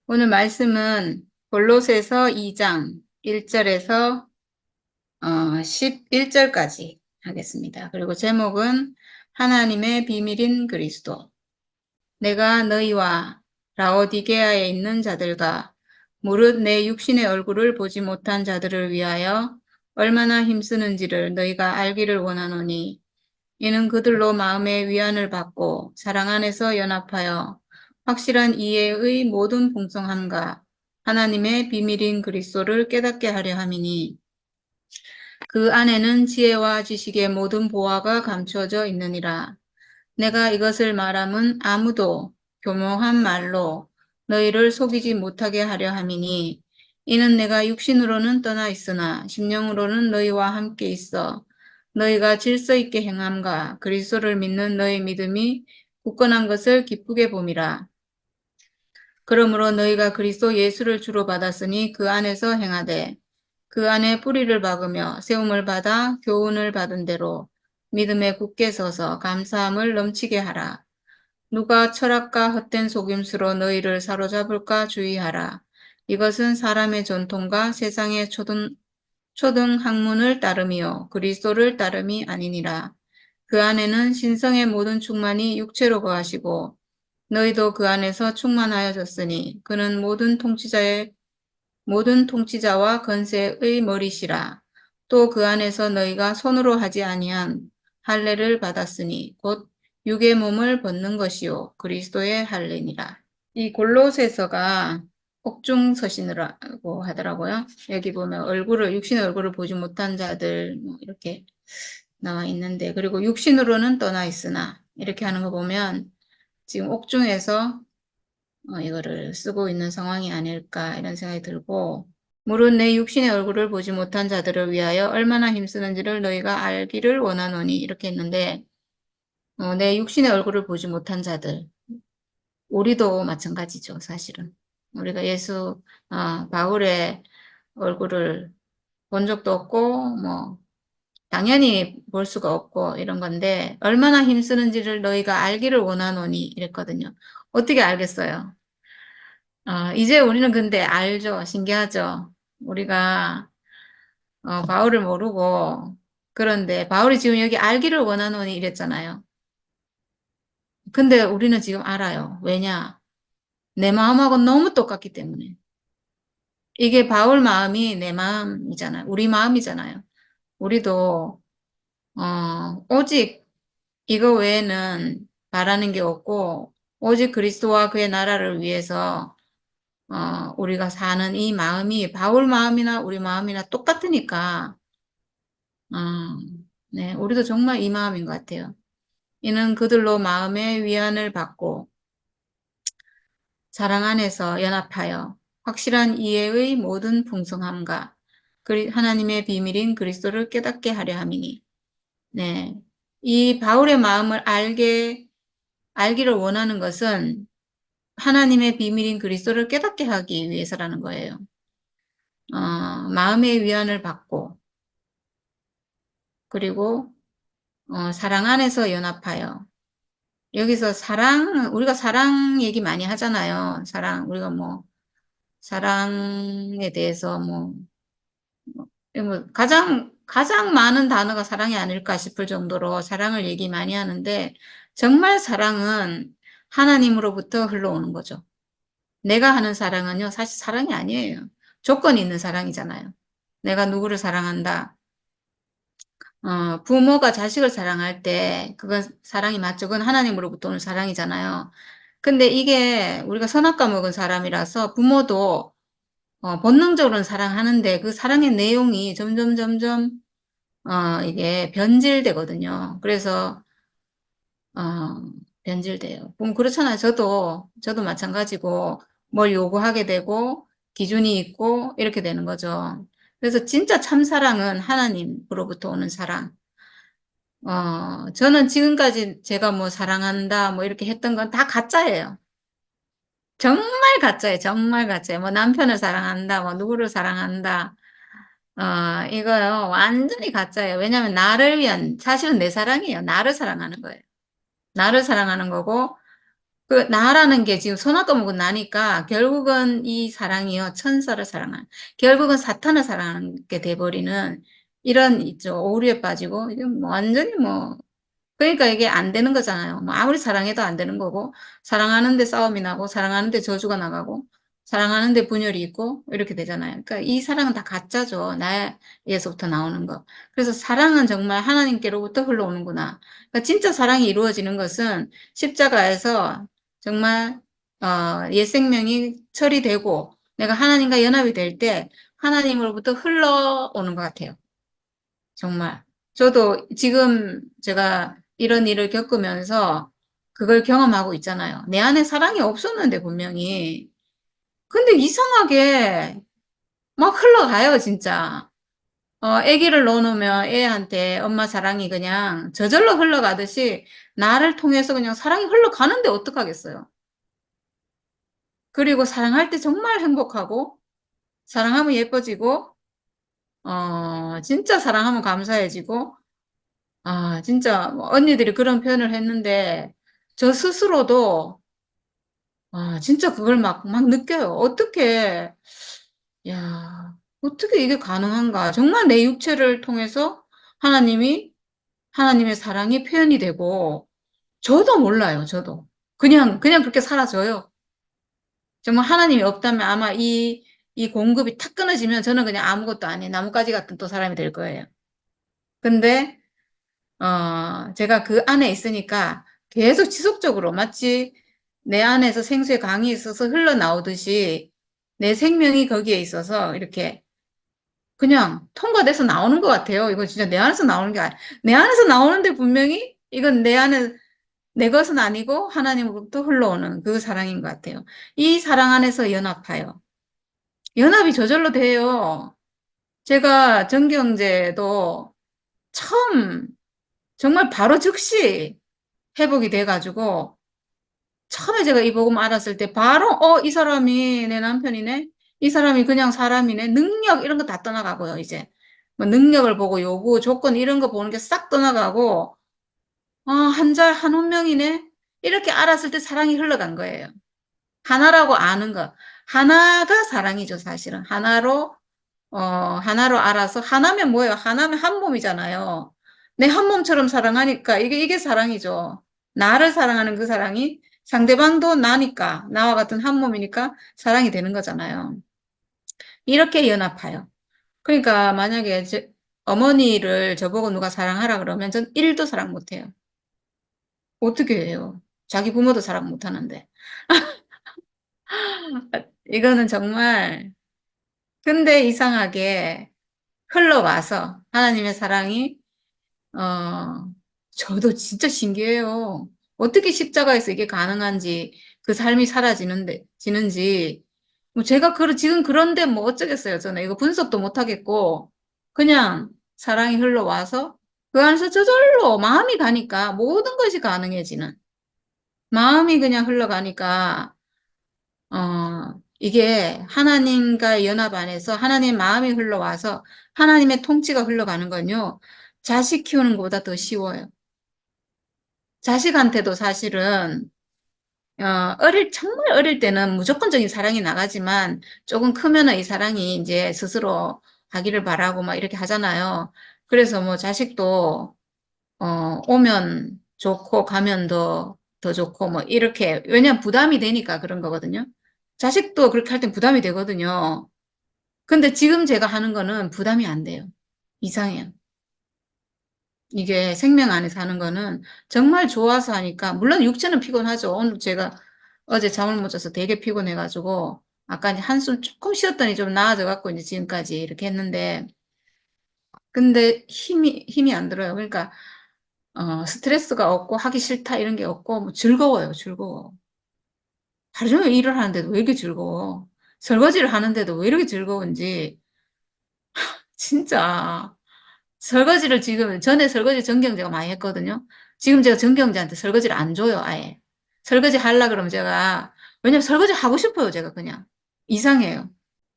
오늘 말씀은 골로새서 2장 1절에서 11절까지 하겠습니다. 그리고 제목은 하나님의 비밀인 그리스도. 내가 너희와 라오디게아에 있는 자들과 무릇 내 육신의 얼굴을 보지 못한 자들을 위하여 얼마나 힘쓰는지를 너희가 알기를 원하노니, 이는 그들로 마음의 위안을 받고 사랑 안에서 연합하여 확실한 이해의 모든 풍성함과 하나님의 비밀인 그리스도를 깨닫게 하려 함이니, 그 안에는 지혜와 지식의 모든 보화가 감추어져 있느니라. 내가 이것을 말함은 아무도 교묘한 말로 너희를 속이지 못하게 하려 함이니, 이는 내가 육신으로는 떠나 있으나 심령으로는 너희와 함께 있어 너희가 질서 있게 행함과 그리스도를 믿는 너희 믿음이 굳건한 것을 기쁘게 봄이라. 그러므로 너희가 그리스도 예수를 주로 받았으니 그 안에서 행하되 그 안에 뿌리를 박으며 세움을 받아 교훈을 받은 대로 믿음에 굳게 서서 감사함을 넘치게 하라. 누가 철학과 헛된 속임수로 너희를 사로잡을까 주의하라. 이것은 사람의 전통과 세상의 초등 학문을 따름이요 그리스도를 따름이 아니니라. 그 안에는 신성의 모든 충만이 육체로 거하시고 너희도 그 안에서 충만하여졌으니 그는 모든 통치자와 건세의 머리시라. 또 그 안에서 너희가 손으로 하지 아니한 할례를 받았으니 곧 육의 몸을 벗는 것이요 그리스도의 할례니라. 이 골로새서가 옥중서신이라고 하더라고요. 여기 보면 육신의 얼굴을 보지 못한 자들 뭐 이렇게 나와 있는데, 그리고 육신으로는 떠나 있으나 이렇게 하는 거 보면 지금 옥중에서 이거를 쓰고 있는 상황이 아닐까 이런 생각이 들고, 무릇 내 육신의 얼굴을 보지 못한 자들을 위하여 얼마나 힘쓰는지를 너희가 알기를 원하노니 이렇게 했는데, 내 육신의 얼굴을 보지 못한 자들, 우리도 마찬가지죠, 사실은. 우리가 바울의 얼굴을 본 적도 없고, 당연히 볼 수가 없고, 이런 건데, 얼마나 힘쓰는지를 너희가 알기를 원하노니, 이랬거든요. 어떻게 알겠어요? 이제 우리는 근데 알죠. 신기하죠. 우리가, 바울을 모르고, 그런데 바울이 지금 여기 알기를 원하노니 이랬잖아요. 근데 우리는 지금 알아요. 왜냐? 내 마음하고 너무 똑같기 때문에. 이게 바울 마음이 내 마음이잖아요. 우리 마음이잖아요. 우리도, 오직 이거 외에는 바라는 게 없고, 오직 그리스도와 그의 나라를 위해서, 우리가 사는 이 마음이 바울 마음이나 우리 마음이나 똑같으니까, 어, 네, 우리도 정말 이 마음인 것 같아요. 이는 그들로 마음의 위안을 받고, 사랑 안에서 연합하여 확실한 이해의 모든 풍성함과 하나님의 비밀인 그리스도를 깨닫게 하려 함이니. 네. 이 바울의 마음을 알기를 원하는 것은 하나님의 비밀인 그리스도를 깨닫게 하기 위해서라는 거예요. 마음의 위안을 받고, 그리고, 사랑 안에서 연합하여. 여기서 우리가 사랑 얘기 많이 하잖아요. 우리가 사랑에 대해서 가장 많은 단어가 사랑이 아닐까 싶을 정도로 사랑을 얘기 많이 하는데, 정말 사랑은 하나님으로부터 흘러오는 거죠. 내가 하는 사랑은요, 사실 사랑이 아니에요. 조건이 있는 사랑이잖아요. 내가 누구를 사랑한다. 부모가 자식을 사랑할 때, 그건 사랑이 맞죠. 그건 하나님으로부터 오는 사랑이잖아요. 근데 이게 우리가 선악과 먹은 사람이라서 부모도 본능적으로는 사랑하는데 그 사랑의 내용이 점점 이게 변질되거든요. 그래서 변질돼요. 그렇잖아요. 저도 마찬가지고 뭘 요구하게 되고 기준이 있고 이렇게 되는 거죠. 그래서 진짜 참사랑은 하나님으로부터 오는 사랑. 저는 지금까지 제가 사랑한다 이렇게 했던 건 다 가짜예요. 정말 가짜예요. 정말 가짜예요. 남편을 사랑한다, 누구를 사랑한다. 이거요. 완전히 가짜예요. 왜냐하면 사실은 내 사랑이에요. 나를 사랑하는 거예요. 나를 사랑하는 거고, 그 나라는 게 지금 손아 까먹은 나니까 결국은 이 사랑이요 천사를 사랑하는 결국은 사탄을 사랑하게 돼버리는 이런 있죠 오류에 빠지고 이게 뭐 완전히 뭐 그러니까 이게 안 되는 거잖아요. 뭐 아무리 사랑해도 안 되는 거고 사랑하는데 싸움이 나고 사랑하는데 저주가 나가고 사랑하는데 분열이 있고 이렇게 되잖아요. 그러니까 이 사랑은 다 가짜죠. 나에서부터 나오는 거. 그래서 사랑은 정말 하나님께로부터 흘러오는구나. 그러니까 진짜 사랑이 이루어지는 것은 십자가에서 정말 옛 생명이 처리되고 내가 하나님과 연합이 될 때 하나님으로부터 흘러오는 것 같아요. 정말. 저도 지금 제가 이런 일을 겪으면서 그걸 경험하고 있잖아요. 내 안에 사랑이 없었는데 분명히. 근데 이상하게 막 흘러가요, 진짜. 아기를 넣어놓으면 애한테 엄마 사랑이 그냥 저절로 흘러가듯이 나를 통해서 그냥 사랑이 흘러가는데 어떡하겠어요. 그리고 사랑할 때 정말 행복하고, 사랑하면 예뻐지고, 진짜 사랑하면 감사해지고, 아, 진짜 뭐 언니들이 그런 표현을 했는데 저 스스로도 진짜 그걸 막 느껴요. 어떻게, 야, 어떻게 이게 가능한가? 정말 내 육체를 통해서 하나님이 하나님의 사랑이 표현이 되고 저도 몰라요. 저도 그냥 그렇게 사라져요. 정말 하나님이 없다면 아마 이 공급이 탁 끊어지면 저는 그냥 아무것도 아닌 나뭇가지 같은 또 사람이 될 거예요. 근데 제가 그 안에 있으니까 계속 지속적으로 마치 내 안에서 생수의 강이 있어서 흘러나오듯이 내 생명이 거기에 있어서 이렇게 그냥 통과돼서 나오는 것 같아요. 이건 진짜 내 안에서 나오는 게 아니야. 내 안에서 나오는데 분명히 이건 내 안에 내 것은 아니고 하나님으로부터 흘러오는 그 사랑인 것 같아요. 이 사랑 안에서 연합하여. 연합이 저절로 돼요. 제가 정경제도 처음 정말 바로 즉시 회복이 돼가지고 처음에 제가 이 복음 알았을 때 바로 이 사람이 내 남편이네. 이 사람이 그냥 사람이네. 능력 이런 거 다 떠나가고요, 이제. 뭐 능력을 보고 요구, 조건 이런 거 보는 게 싹 떠나가고 한 운명이네. 이렇게 알았을 때 사랑이 흘러간 거예요. 하나라고 아는 거. 하나가 사랑이죠, 사실은. 하나로 알아서 하나면 뭐예요? 하나면 한 몸이잖아요. 내 한 몸처럼 사랑하니까 이게 사랑이죠. 나를 사랑하는 그 사랑이 상대방도 나니까 나와 같은 한 몸이니까 사랑이 되는 거잖아요. 이렇게 연합해요. 그러니까 만약에 어머니를 저보고 누가 사랑하라 그러면 전 1도 사랑 못해요. 어떻게 해요? 자기 부모도 사랑 못하는데. 이거는 정말 근데 이상하게 흘러와서 하나님의 사랑이 어, 저도 진짜 신기해요. 어떻게 십자가에서 이게 가능한지, 그 삶이 지는지, 뭐 제가 지금 그런데 뭐 어쩌겠어요. 저는 이거 분석도 못 하겠고, 그냥 사랑이 흘러와서 그 안에서 저절로 마음이 가니까 모든 것이 가능해지는, 마음이 그냥 흘러가니까, 이게 하나님과의 연합 안에서 하나님의 마음이 흘러와서 하나님의 통치가 흘러가는 건요, 자식 키우는 것보다 더 쉬워요. 자식한테도 사실은 정말 어릴 때는 무조건적인 사랑이 나가지만 조금 크면은 이 사랑이 이제 스스로 하기를 바라고 막 이렇게 하잖아요. 그래서 뭐 자식도 오면 좋고 가면 더 좋고 뭐 이렇게 왜냐면 부담이 되니까 그런 거거든요. 자식도 그렇게 할 땐 부담이 되거든요. 근데 지금 제가 하는 거는 부담이 안 돼요. 이상해요. 이게 생명 안에 사는 거는 정말 좋아서 하니까, 물론 육체는 피곤하죠. 오늘 제가 어제 잠을 못 자서 되게 피곤해가지고, 아까 이제 한숨 조금 쉬었더니 좀 나아져갖고 이제 지금까지 이렇게 했는데, 근데 힘이 안 들어요. 그러니까, 스트레스가 없고 하기 싫다 이런 게 없고, 뭐 즐거워요, 즐거워. 하루 종일 일을 하는데도 왜 이렇게 즐거워? 설거지를 하는데도 왜 이렇게 즐거운지, 진짜. 설거지를 지금 전에 설거지 정경제가 많이 했거든요. 지금 제가 정경제한테 설거지를 안 줘요, 아예. 설거지 하려 그러면 제가 왜냐면 설거지 하고 싶어요, 제가 그냥. 이상해요.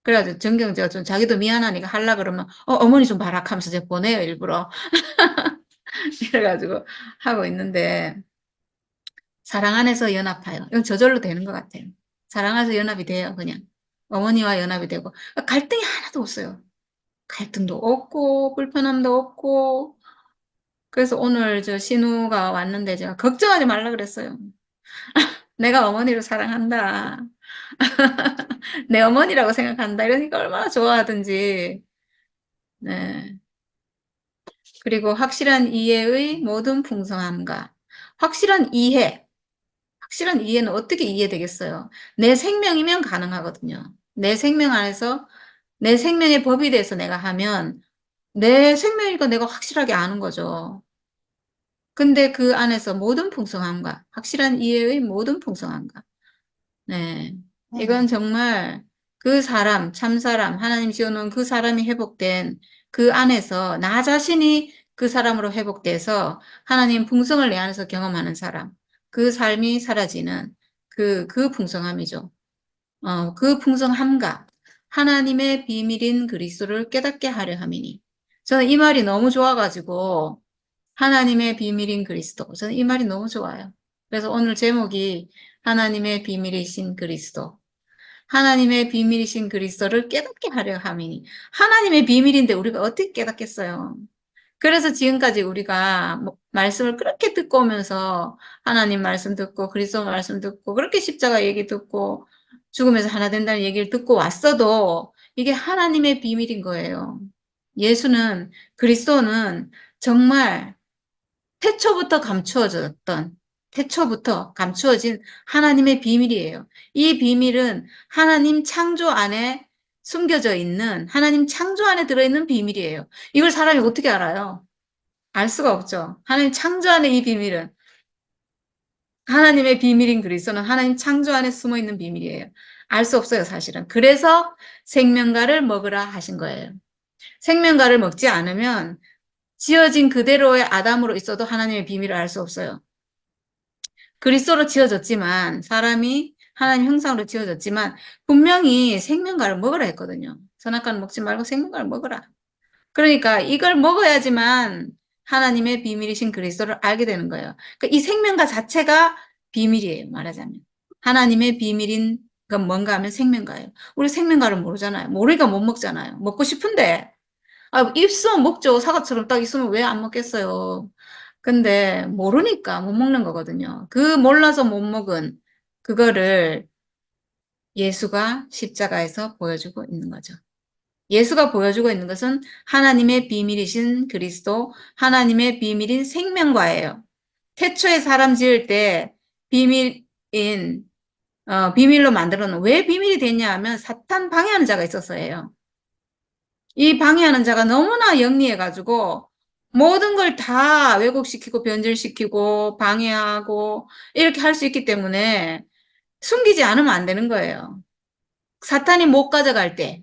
그래가지고 정경제가 좀 자기도 미안하니까 하려 그러면 어머니 좀 봐라 하면서 제가 보내요, 일부러. 이래가지고 하고 있는데 사랑 안에서 연합하여. 이건 저절로 되는 것 같아요. 사랑 안에서 연합이 돼요, 그냥. 어머니와 연합이 되고. 갈등이 하나도 없어요. 갈등도 없고, 불편함도 없고. 그래서 오늘 저 신우가 왔는데 제가 걱정하지 말라 그랬어요. 내가 어머니를 사랑한다. 내 어머니라고 생각한다. 이러니까 얼마나 좋아하든지. 네. 그리고 확실한 이해의 모든 풍성함과 확실한 이해. 확실한 이해는 어떻게 이해되겠어요? 내 생명이면 가능하거든요. 내 생명 안에서 내 생명의 법에 대해서 내가 하면 내 생명이니까 내가 확실하게 아는 거죠. 근데 그 안에서 모든 풍성함과 확실한 이해의 모든 풍성함과 네. 이건 정말 그 사람, 참 사람, 하나님 지어놓은 그 사람이 회복된 그 안에서 나 자신이 그 사람으로 회복돼서 하나님 풍성을 내 안에서 경험하는 사람, 그 삶이 사라지는 그 풍성함이죠. 그 풍성함과 하나님의 비밀인 그리스도를 깨닫게 하려 함이니. 저는 이 말이 너무 좋아가지고 하나님의 비밀인 그리스도. 저는 이 말이 너무 좋아요. 그래서 오늘 제목이 하나님의 비밀이신 그리스도. 하나님의 비밀이신 그리스도를 깨닫게 하려 함이니. 하나님의 비밀인데 우리가 어떻게 깨닫겠어요? 그래서 지금까지 우리가 말씀을 그렇게 듣고 오면서 하나님 말씀 듣고 그리스도 말씀 듣고 그렇게 십자가 얘기 듣고 죽음에서 하나 된다는 얘기를 듣고 왔어도 이게 하나님의 비밀인 거예요. 예수는 그리스도는 정말 태초부터 감추어진 하나님의 비밀이에요. 이 비밀은 하나님 창조 안에 숨겨져 있는, 하나님 창조 안에 들어있는 비밀이에요. 이걸 사람이 어떻게 알아요? 알 수가 없죠. 하나님 창조 안에 이 비밀은, 하나님의 비밀인 그리스도는 하나님 창조 안에 숨어 있는 비밀이에요. 알 수 없어요, 사실은. 그래서 생명과를 먹으라 하신 거예요. 생명과를 먹지 않으면 지어진 그대로의 아담으로 있어도 하나님의 비밀을 알 수 없어요. 그리스도로 지어졌지만 사람이 하나님 형상으로 지어졌지만 분명히 생명과를 먹으라 했거든요. 선악과는 먹지 말고 생명과를 먹으라. 그러니까 이걸 먹어야지만 하나님의 비밀이신 그리스도를 알게 되는 거예요. 그러니까 이 생명과 자체가 비밀이에요. 말하자면. 하나님의 비밀인 건 뭔가 하면 생명과예요. 우리 생명과를 모르잖아요. 모르니까 못 먹잖아요. 먹고 싶은데 있으면 먹죠. 사과처럼 딱 있으면 왜 안 먹겠어요. 근데 모르니까 못 먹는 거거든요. 그 몰라서 못 먹은 그거를 예수가 십자가에서 보여주고 있는 거죠. 예수가 보여주고 있는 것은 하나님의 비밀이신 그리스도, 하나님의 비밀인 생명과예요. 태초에 사람 지을 때 비밀인, 비밀로 만들어 놓은, 왜 비밀이 됐냐 하면 사탄 방해하는 자가 있었어요. 이 방해하는 자가 너무나 영리해가지고 모든 걸 다 왜곡시키고 변질시키고 방해하고 이렇게 할 수 있기 때문에 숨기지 않으면 안 되는 거예요. 사탄이 못 가져갈 때,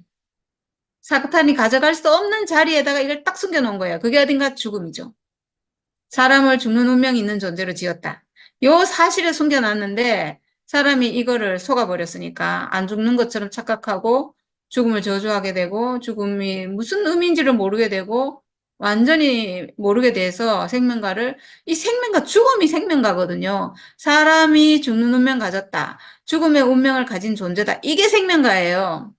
사탄이 가져갈 수 없는 자리에다가 이걸 딱 숨겨놓은 거예요. 그게 어딘가 죽음이죠. 사람을 죽는 운명이 있는 존재로 지었다. 요 사실을 숨겨놨는데 사람이 이거를 속아버렸으니까 안 죽는 것처럼 착각하고 죽음을 저주하게 되고 죽음이 무슨 의미인지를 모르게 되고 완전히 모르게 돼서 생명가를 이 생명가 죽음이 생명가거든요. 사람이 죽는 운명 가졌다. 죽음의 운명을 가진 존재다. 이게 생명가예요.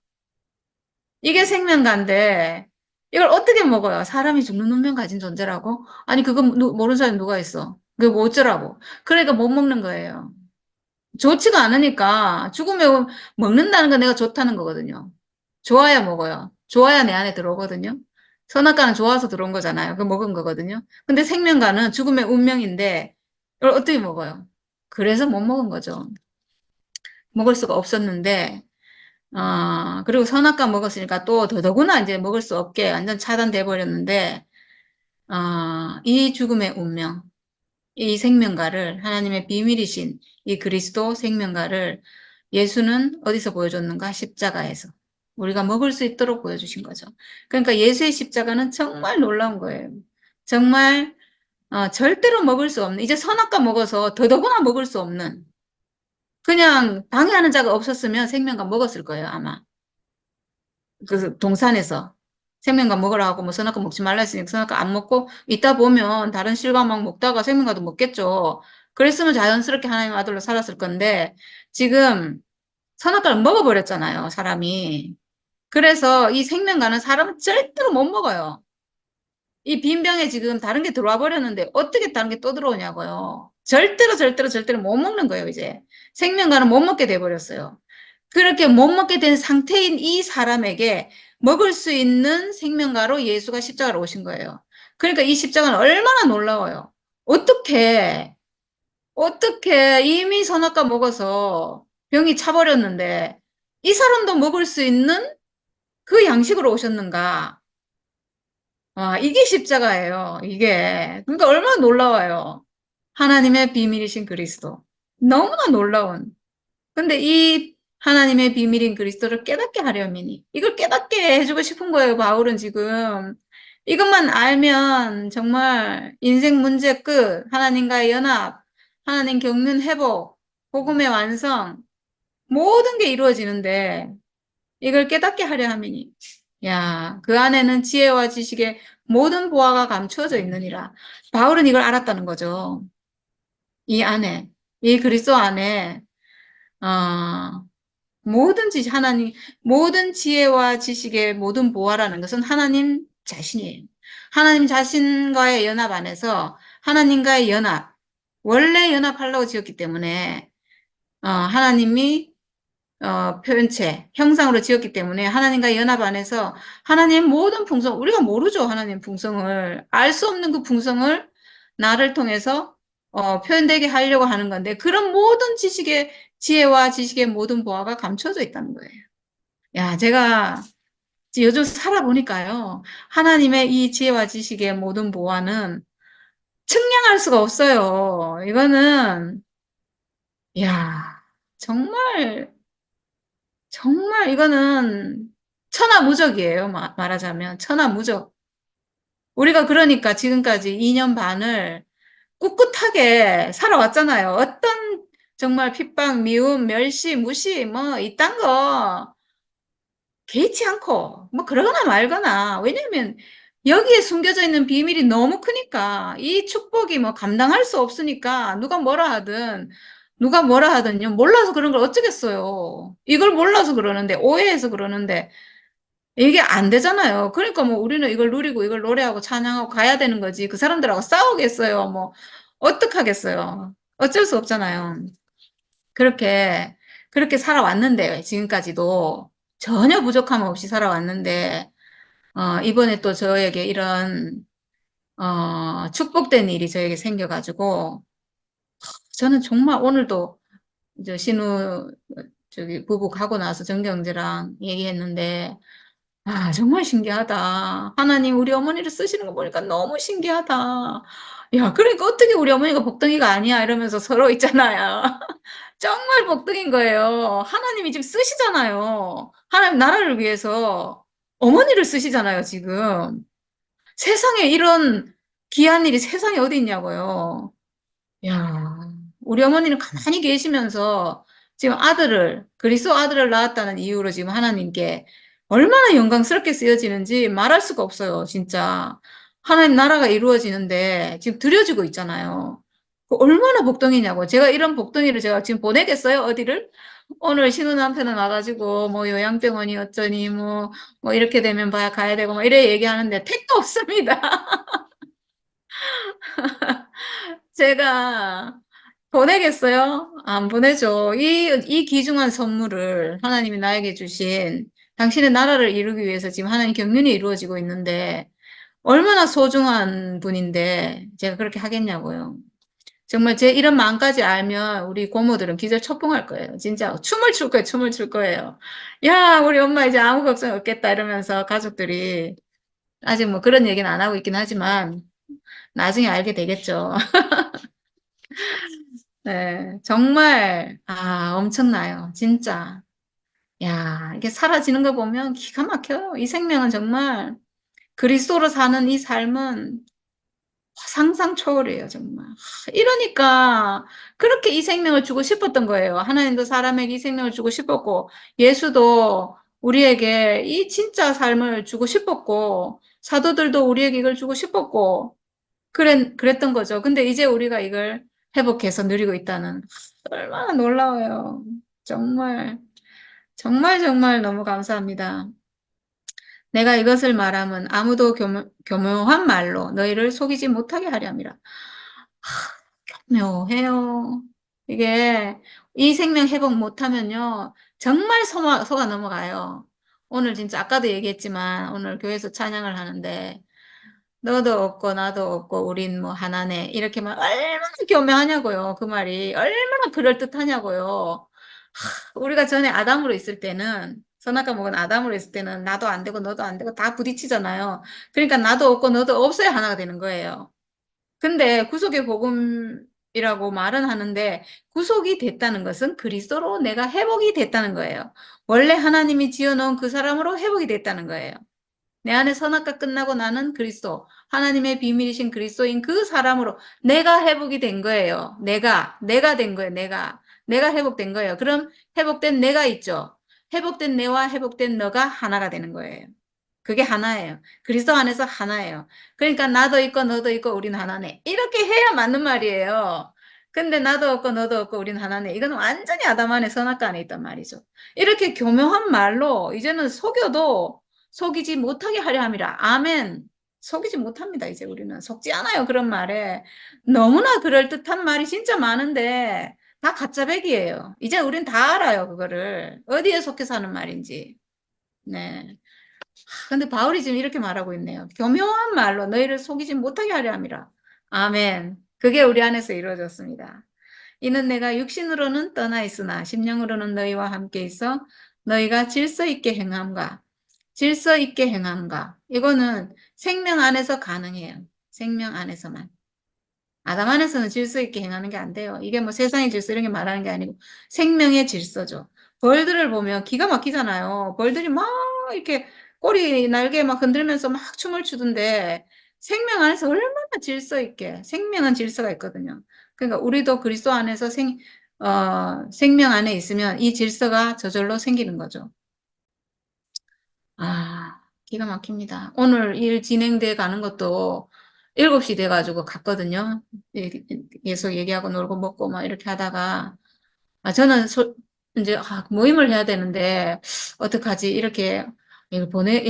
이게 생명가인데 이걸 어떻게 먹어요? 사람이 죽는 운명 가진 존재라고? 아니 그거 모르는 사람이 누가 있어? 그게 뭐 어쩌라고? 그러니까 못 먹는 거예요. 좋지가 않으니까 죽으면 먹는다는 건 내가 좋다는 거거든요. 좋아야 먹어요. 좋아야 내 안에 들어오거든요. 선악과는 좋아서 들어온 거잖아요. 그 먹은 거거든요. 근데 생명과는 죽음의 운명인데 이걸 어떻게 먹어요? 그래서 못 먹은 거죠. 먹을 수가 없었는데 그리고 선악과 먹었으니까 또 더더구나 이제 먹을 수 없게 완전 차단돼 버렸는데, 이 죽음의 운명, 이 생명가를 하나님의 비밀이신 이 그리스도 생명가를 예수는 어디서 보여줬는가? 십자가에서. 우리가 먹을 수 있도록 보여주신 거죠. 그러니까 예수의 십자가는 정말 놀라운 거예요. 정말, 절대로 먹을 수 없는, 이제 선악과 먹어서 더더구나 먹을 수 없는, 그냥 방해하는 자가 없었으면 생명과 먹었을 거예요, 아마. 그 동산에서 생명과 먹으라 하고 뭐 선악과 먹지 말라 했으니까 선악과 안 먹고 있다 보면 다른 실과 막 먹다가 생명과도 먹겠죠. 그랬으면 자연스럽게 하나님 아들로 살았을 건데, 지금 선악과를 먹어버렸잖아요, 사람이. 그래서 이 생명과는 사람은 절대로 못 먹어요. 이 빈병에 지금 다른 게 들어와 버렸는데 어떻게 다른 게 또 들어오냐고요. 절대로 못 먹는 거예요, 이제. 생명과는 못 먹게 돼 버렸어요. 그렇게 못 먹게 된 상태인 이 사람에게 먹을 수 있는 생명과로 예수가 십자가로 오신 거예요. 그러니까 이 십자가는 얼마나 놀라워요. 어떻게, 어떻게 이미 선악과 먹어서 병이 차버렸는데 이 사람도 먹을 수 있는 그 양식으로 오셨는가? 아, 이게 십자가예요. 이게. 그러니까 얼마나 놀라워요. 하나님의 비밀이신 그리스도. 너무나 놀라운. 근데 이 하나님의 비밀인 그리스도를 깨닫게 하려면이 이걸 깨닫게 해주고 싶은 거예요. 바울은 지금. 이것만 알면 정말 인생 문제 끝, 하나님과의 연합, 하나님 경륜 회복, 복음의 완성, 모든 게 이루어지는데 이걸 깨닫게 하려 함이니. 야, 그 안에는 지혜와 지식의 모든 보화가 감추어져 있느니라. 바울은 이걸 알았다는 거죠. 이 안에, 이 그리스도 안에, 어, 모든 지식, 하나님, 모든 지혜와 지식의 모든 보화라는 것은 하나님 자신이에요. 하나님 자신과의 연합 안에서 하나님과의 연합, 원래 연합하려고 지었기 때문에, 하나님이 표현체, 형상으로 지었기 때문에 하나님과 연합 안에서 하나님 모든 풍성, 우리가 모르죠. 하나님 풍성을. 알 수 없는 그 풍성을 나를 통해서 표현되게 하려고 하는 건데 그런 모든 지식의, 지혜와 지식의 모든 보화가 감춰져 있다는 거예요. 야, 제가 요즘 살아보니까요. 하나님의 이 지혜와 지식의 모든 보화는 측량할 수가 없어요. 이거는, 야, 정말 정말 이거는 천하무적이에요. 말하자면 천하무적. 우리가 그러니까 지금까지 2년 반을 꿋꿋하게 살아왔잖아요. 어떤 정말 핍박, 미움, 멸시, 무시 뭐 이딴 거 개의치 않고 뭐 그러거나 말거나. 왜냐면 여기에 숨겨져 있는 비밀이 너무 크니까 이 축복이 뭐 감당할 수 없으니까 누가 뭐라 하든요. 몰라서 그런 걸 어쩌겠어요. 이걸 몰라서 그러는데 오해해서 그러는데 이게 안 되잖아요. 그러니까 뭐 우리는 이걸 누리고 이걸 노래하고 찬양하고 가야 되는 거지. 그 사람들하고 싸우겠어요. 뭐 어떡하겠어요. 어쩔 수 없잖아요. 그렇게 그렇게 살아왔는데 지금까지도 전혀 부족함 없이 살아왔는데 이번에 또 저에게 이런 축복된 일이 저에게 생겨가지고 저는 정말 오늘도 저 신우 저기 부부 가고 나서 정경재랑 얘기했는데 아, 정말 신기하다. 하나님 우리 어머니를 쓰시는 거 보니까 너무 신기하다. 야, 그러니까 어떻게 우리 어머니가 복덩이가 아니야 이러면서 서로 있잖아요. 정말 복덩인 거예요. 하나님이 지금 쓰시잖아요. 하나님 나라를 위해서 어머니를 쓰시잖아요, 지금. 세상에 이런 귀한 일이 세상에 어디 있냐고요. 야, 우리 어머니는 가만히 계시면서 지금 그리스도 아들을 낳았다는 이유로 지금 하나님께 얼마나 영광스럽게 쓰여지는지 말할 수가 없어요, 진짜. 하나님 나라가 이루어지는데 지금 드려지고 있잖아요. 그 얼마나 복덩이냐고. 제가 이런 복덩이를 제가 지금 보내겠어요, 어디를? 오늘 신우 남편은 와가지고 뭐 요양병원이 어쩌니 뭐 이렇게 되면 봐야 가야 되고 뭐 이래 얘기하는데 택도 없습니다. 제가 보내겠어요? 안 보내죠. 이 귀중한 선물을 하나님이 나에게 주신 당신의 나라를 이루기 위해서 지금 하나님 경륜이 이루어지고 있는데 얼마나 소중한 분인데 제가 그렇게 하겠냐고요. 정말 제 이런 마음까지 알면 우리 고모들은 기절 초풍할 거예요. 진짜 춤을 출 거예요. 춤을 출 거예요. 야, 우리 엄마 이제 아무 걱정 없겠다 이러면서 가족들이 아직 뭐 그런 얘기는 안 하고 있긴 하지만 나중에 알게 되겠죠. 네, 정말, 엄청나요. 진짜. 야, 이게 사라지는 거 보면 기가 막혀요. 이 생명은 정말, 그리스도로 사는 이 삶은 상상 초월해요, 정말. 이러니까, 그렇게 이 생명을 주고 싶었던 거예요. 하나님도 사람에게 이 생명을 주고 싶었고, 예수도 우리에게 이 진짜 삶을 주고 싶었고, 사도들도 우리에게 이걸 주고 싶었고, 그랬던 거죠. 근데 이제 우리가 이걸 회복해서 누리고 있다는 얼마나 놀라워요. 정말 정말 너무 감사합니다. 내가 이것을 말함은 아무도 교묘한 말로 너희를 속이지 못하게 하려 함이라. 묘해요. 이게 이 생명 회복 못하면요. 정말 속아 넘어가요. 오늘 진짜 아까도 얘기했지만 오늘 교회에서 찬양을 하는데 너도 없고 나도 없고 우린 뭐 하나네 이렇게만 얼마나 교묘하냐고요. 그 말이 얼마나 그럴듯하냐고요. 우리가 전에 아담으로 있을 때는 선악과 먹은 아담으로 있을 때는 나도 안 되고 너도 안 되고 다 부딪히잖아요. 그러니까 나도 없고 너도 없어야 하나가 되는 거예요. 근데 구속의 복음이라고 말은 하는데 구속이 됐다는 것은 그리스도로 내가 회복이 됐다는 거예요. 원래 하나님이 지어놓은 그 사람으로 회복이 됐다는 거예요. 내 안에 선악과 끝나고 나는 그리스도, 하나님의 비밀이신 그리스도인 그 사람으로 내가 회복이 된 거예요. 내가 된 거예요. 내가 회복된 거예요. 그럼 회복된 내가 있죠. 회복된 내와 회복된 너가 하나가 되는 거예요. 그게 하나예요. 그리스도 안에서 하나예요. 그러니까 나도 있고 너도 있고 우린 하나네. 이렇게 해야 맞는 말이에요. 근데 나도 없고 너도 없고 우린 하나네. 이건 완전히 아담 안에 선악과 안에 있단 말이죠. 이렇게 교묘한 말로 이제는 속여도 속이지 못하게 하려 함이라. 아멘. 속이지 못합니다. 이제 우리는 속지 않아요. 그런 말에. 너무나 그럴듯한 말이 진짜 많은데 다 가짜백이에요. 이제 우린 다 알아요. 그거를. 어디에 속해서 하는 말인지. 네. 근데 바울이 지금 이렇게 말하고 있네요. 교묘한 말로 너희를 속이지 못하게 하려 함이라. 아멘. 그게 우리 안에서 이루어졌습니다. 이는 내가 육신으로는 떠나 있으나 심령으로는 너희와 함께 있어 너희가 질서 있게 행함과 질서 있게 행함과 이거는 생명 안에서 가능해요. 생명 안에서만. 아담 안에서는 질서 있게 행하는 게 안 돼요. 이게 뭐 세상의 질서 이런 게 말하는 게 아니고 생명의 질서죠. 벌들을 보면 기가 막히잖아요. 벌들이 막 이렇게 꼬리 날개 막 흔들면서 막 춤을 추던데 생명 안에서 얼마나 질서 있게 생명은 질서가 있거든요. 그러니까 우리도 그리스도 안에서 생명 안에 있으면 이 질서가 저절로 생기는 거죠. 아, 기가 막힙니다. 오늘 일 진행돼 가는 것도 7시 돼가지고 갔거든요. 계속 얘기하고 놀고 먹고 막 이렇게 하다가, 저는 이제, 모임을 해야 되는데, 어떡하지? 이렇게,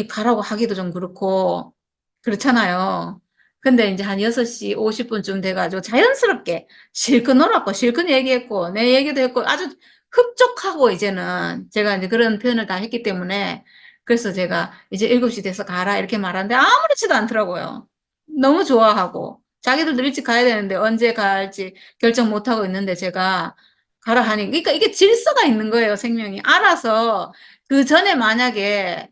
가라고 하기도 좀 그렇고, 그렇잖아요. 근데 이제 한 6시 50분쯤 돼가지고 자연스럽게 실컷 놀았고, 실컷 얘기했고, 내 얘기도 했고, 아주 흡족하고, 이제는 제가 이제 그런 표현을 다 했기 때문에, 그래서 제가 이제 7시 돼서 가라, 이렇게 말하는데 아무렇지도 않더라고요. 너무 좋아하고, 자기들도 일찍 가야 되는데 언제 갈지 결정 못하고 있는데 제가 가라 하니, 그러니까 이게 질서가 있는 거예요, 생명이. 알아서, 그 전에 만약에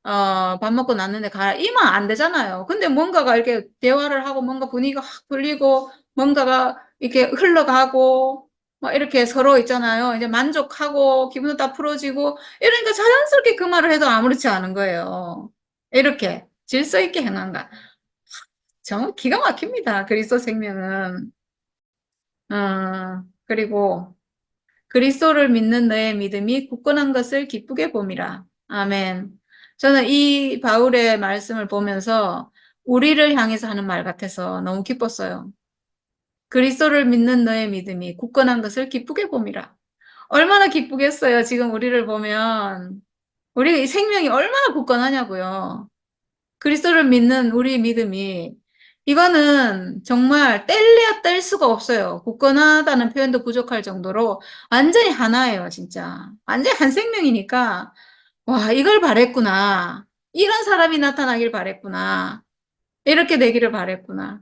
밥 먹고 났는데 가라. 이면 안 되잖아요. 근데 뭔가가 이렇게 대화를 하고 뭔가 분위기가 확 풀리고 뭔가가 이렇게 흘러가고 막 이렇게 서로 있잖아요. 이제 만족하고 기분도 다 풀어지고 이러니까 자연스럽게 그 말을 해도 아무렇지 않은 거예요. 이렇게 질서 있게 행한가. 정말 기가 막힙니다. 그리스도 생명은. 그리고 그리스도를 믿는 너의 믿음이 굳건한 것을 기쁘게 봄이라. 아멘. 저는 이 바울의 말씀을 보면서 우리를 향해서 하는 말 같아서 너무 기뻤어요. 그리스도를 믿는 너의 믿음이 굳건한 것을 기쁘게 봄이라. 얼마나 기쁘겠어요. 지금 우리를 보면. 우리 생명이 얼마나 굳건하냐고요. 그리스도를 믿는 우리 믿음이 이거는 정말 뗄래야 뗄 수가 없어요. 굳건하다는 표현도 부족할 정도로 완전히 하나예요, 진짜. 완전히 한 생명이니까 와, 이걸 바랬구나. 이런 사람이 나타나길 바랬구나. 이렇게 되기를 바랬구나.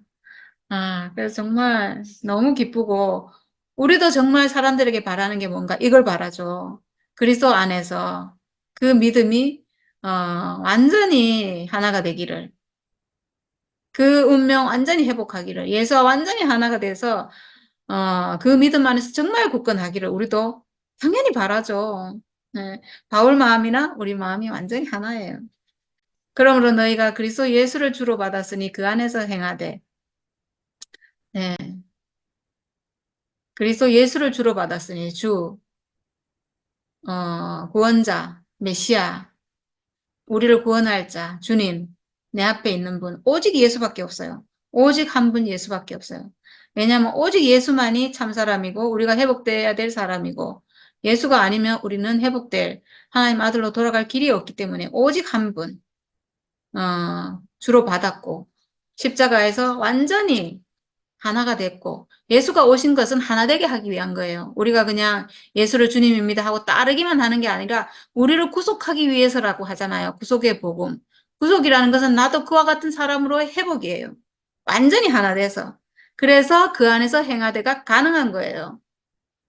그래서 정말 너무 기쁘고 우리도 정말 사람들에게 바라는 게 뭔가 이걸 바라죠. 그리스도 안에서 그 믿음이 완전히 하나가 되기를. 그 운명 완전히 회복하기를, 예수와 완전히 하나가 돼서, 그 믿음 안에서 정말 굳건하기를 우리도 당연히 바라죠. 네. 바울 마음이나 우리 마음이 완전히 하나예요. 그러므로 너희가 그리스도 예수를 주로 받았으니 그 안에서 행하되, 네. 그리스도 예수를 주로 받았으니 구원자, 메시아, 우리를 구원할 자, 주님, 내 앞에 있는 분, 오직 예수밖에 없어요. 오직 한 분 예수밖에 없어요. 왜냐하면 오직 예수만이 참 사람이고 우리가 회복돼야 될 사람이고 예수가 아니면 우리는 회복될 하나님 아들로 돌아갈 길이 없기 때문에 오직 한 분, 주로 받았고 십자가에서 완전히 하나가 됐고 예수가 오신 것은 하나 되게 하기 위한 거예요. 우리가 그냥 예수를 주님입니다 하고 따르기만 하는 게 아니라 우리를 구속하기 위해서라고 하잖아요. 구속의 복음. 구속이라는 것은 나도 그와 같은 사람으로 회복이에요. 완전히 하나 돼서. 그래서 그 안에서 행하되가 가능한 거예요.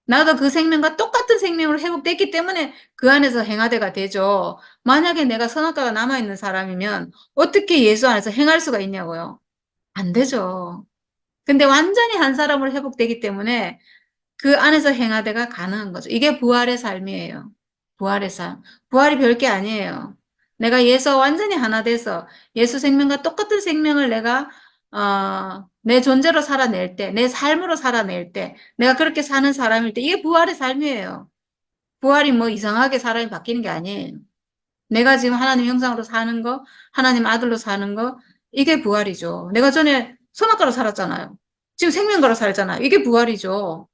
나도 그 생명과 똑같은 생명으로 회복됐기 때문에 그 안에서 행하되가 되죠. 만약에 내가 선악과가 남아있는 사람이면 어떻게 예수 안에서 행할 수가 있냐고요. 안 되죠. 근데 완전히 한 사람으로 회복되기 때문에 그 안에서 행하되가 가능한 거죠. 이게 부활의 삶이에요. 부활의 삶. 부활이 별게 아니에요. 내가 예수와 완전히 하나 돼서 예수 생명과 똑같은 생명을 내가 내 존재로 살아낼 때, 내 삶으로 살아낼 때, 내가 그렇게 사는 사람일 때 이게 부활의 삶이에요. 부활이 뭐 이상하게 사람이 바뀌는 게 아니에요. 내가 지금 하나님 형상으로 사는 거, 하나님 아들로 사는 거, 이게 부활이죠. 내가 전에 선악과로 살았잖아요. 지금 생명과로 살잖아요. 이게 부활이죠.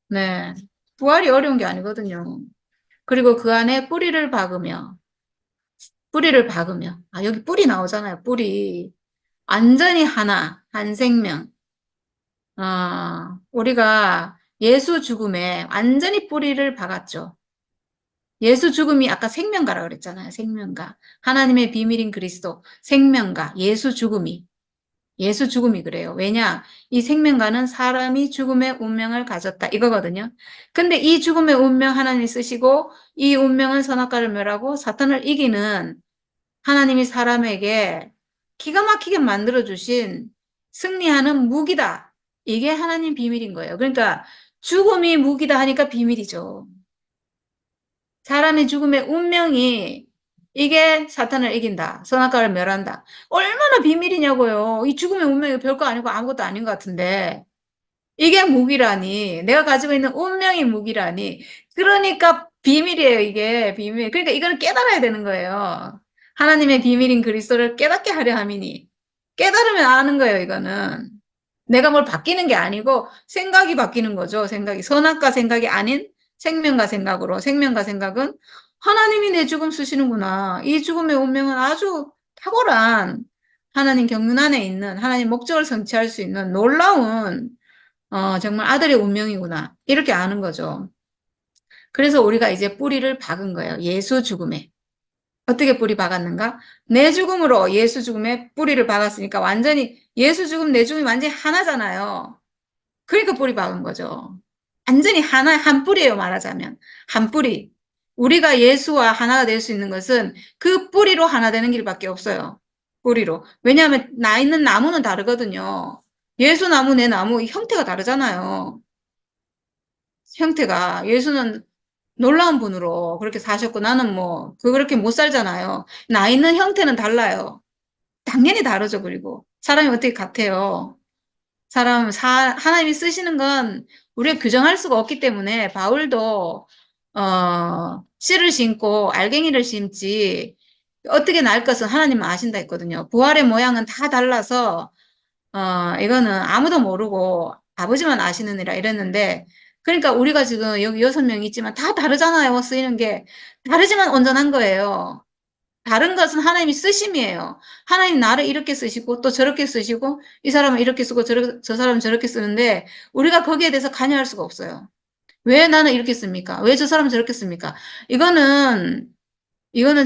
네. 부활이 어려운 게 아니거든요. 그리고 그 안에 뿌리를 박으며, 여기 뿌리 나오잖아요. 뿌리. 완전히 하나, 한 생명. 우리가 예수 죽음에 완전히 뿌리를 박았죠. 예수 죽음이 아까 생명가라 그랬잖아요. 생명가. 하나님의 비밀인 그리스도. 생명가. 예수 죽음이 그래요. 왜냐? 이 생명가는 사람이 죽음의 운명을 가졌다. 이거거든요. 근데 이 죽음의 운명 하나님이 쓰시고 이 운명은 선악과를 멸하고 사탄을 이기는 하나님이 사람에게 기가 막히게 만들어주신 승리하는 무기다. 이게 하나님 비밀인 거예요. 그러니까 죽음이 무기다 하니까 비밀이죠. 사람의 죽음의 운명이 이게 사탄을 이긴다. 선악과를 멸한다. 얼마나 비밀이냐고요. 이 죽음의 운명이 별거 아니고 아무것도 아닌 것 같은데. 이게 무기라니. 내가 가지고 있는 운명이 무기라니. 그러니까 비밀이에요, 이게. 비밀. 그러니까 이거는 깨달아야 되는 거예요. 하나님의 비밀인 그리스도를 깨닫게 하려 함이니. 깨달으면 아는 거예요, 이거는. 내가 뭘 바뀌는 게 아니고 생각이 바뀌는 거죠. 생각이. 선악과 생각이 아닌 생명과 생각으로. 생명과 생각은 하나님이 내 죽음 쓰시는구나. 이 죽음의 운명은 아주 탁월한 하나님 경륜 안에 있는 하나님 목적을 성취할 수 있는 놀라운 정말 아들의 운명이구나. 이렇게 아는 거죠. 그래서 우리가 이제 뿌리를 박은 거예요. 예수 죽음에. 어떻게 뿌리 박았는가? 내 죽음으로 예수 죽음에 뿌리를 박았으니까 완전히 예수 죽음, 내 죽음이 완전히 하나잖아요. 그러니까 뿌리 박은 거죠. 완전히 하나, 한 뿌리예요, 말하자면. 한 뿌리. 우리가 예수와 하나가 될 수 있는 것은 그 뿌리로 하나 되는 길밖에 없어요. 뿌리로. 왜냐하면 나 있는 나무는 다르거든요. 예수 나무, 내 나무, 형태가 다르잖아요. 형태가. 예수는 놀라운 분으로 그렇게 사셨고 나는 뭐, 그렇게 못 살잖아요. 나 있는 형태는 달라요. 당연히 다르죠, 그리고. 사람이 어떻게 같아요. 하나님이 쓰시는 건 우리가 규정할 수가 없기 때문에 바울도, 씨를 심고 알갱이를 심지 어떻게 날 것은 하나님은 아신다 했거든요. 부활의 모양은 다 달라서, 이거는 아무도 모르고 아버지만 아시느니라 이랬는데, 그러니까 우리가 지금 여기 6명 있지만 다 다르잖아요. 쓰이는 게. 다르지만 온전한 거예요. 다른 것은 하나님이 쓰심이에요. 하나님 나를 이렇게 쓰시고 또 저렇게 쓰시고 이 사람은 이렇게 쓰고 저 사람은 저렇게 쓰는데 우리가 거기에 대해서 관여할 수가 없어요. 왜 나는 이렇게 씁니까? 왜 저 사람은 저렇게 씁니까? 이거는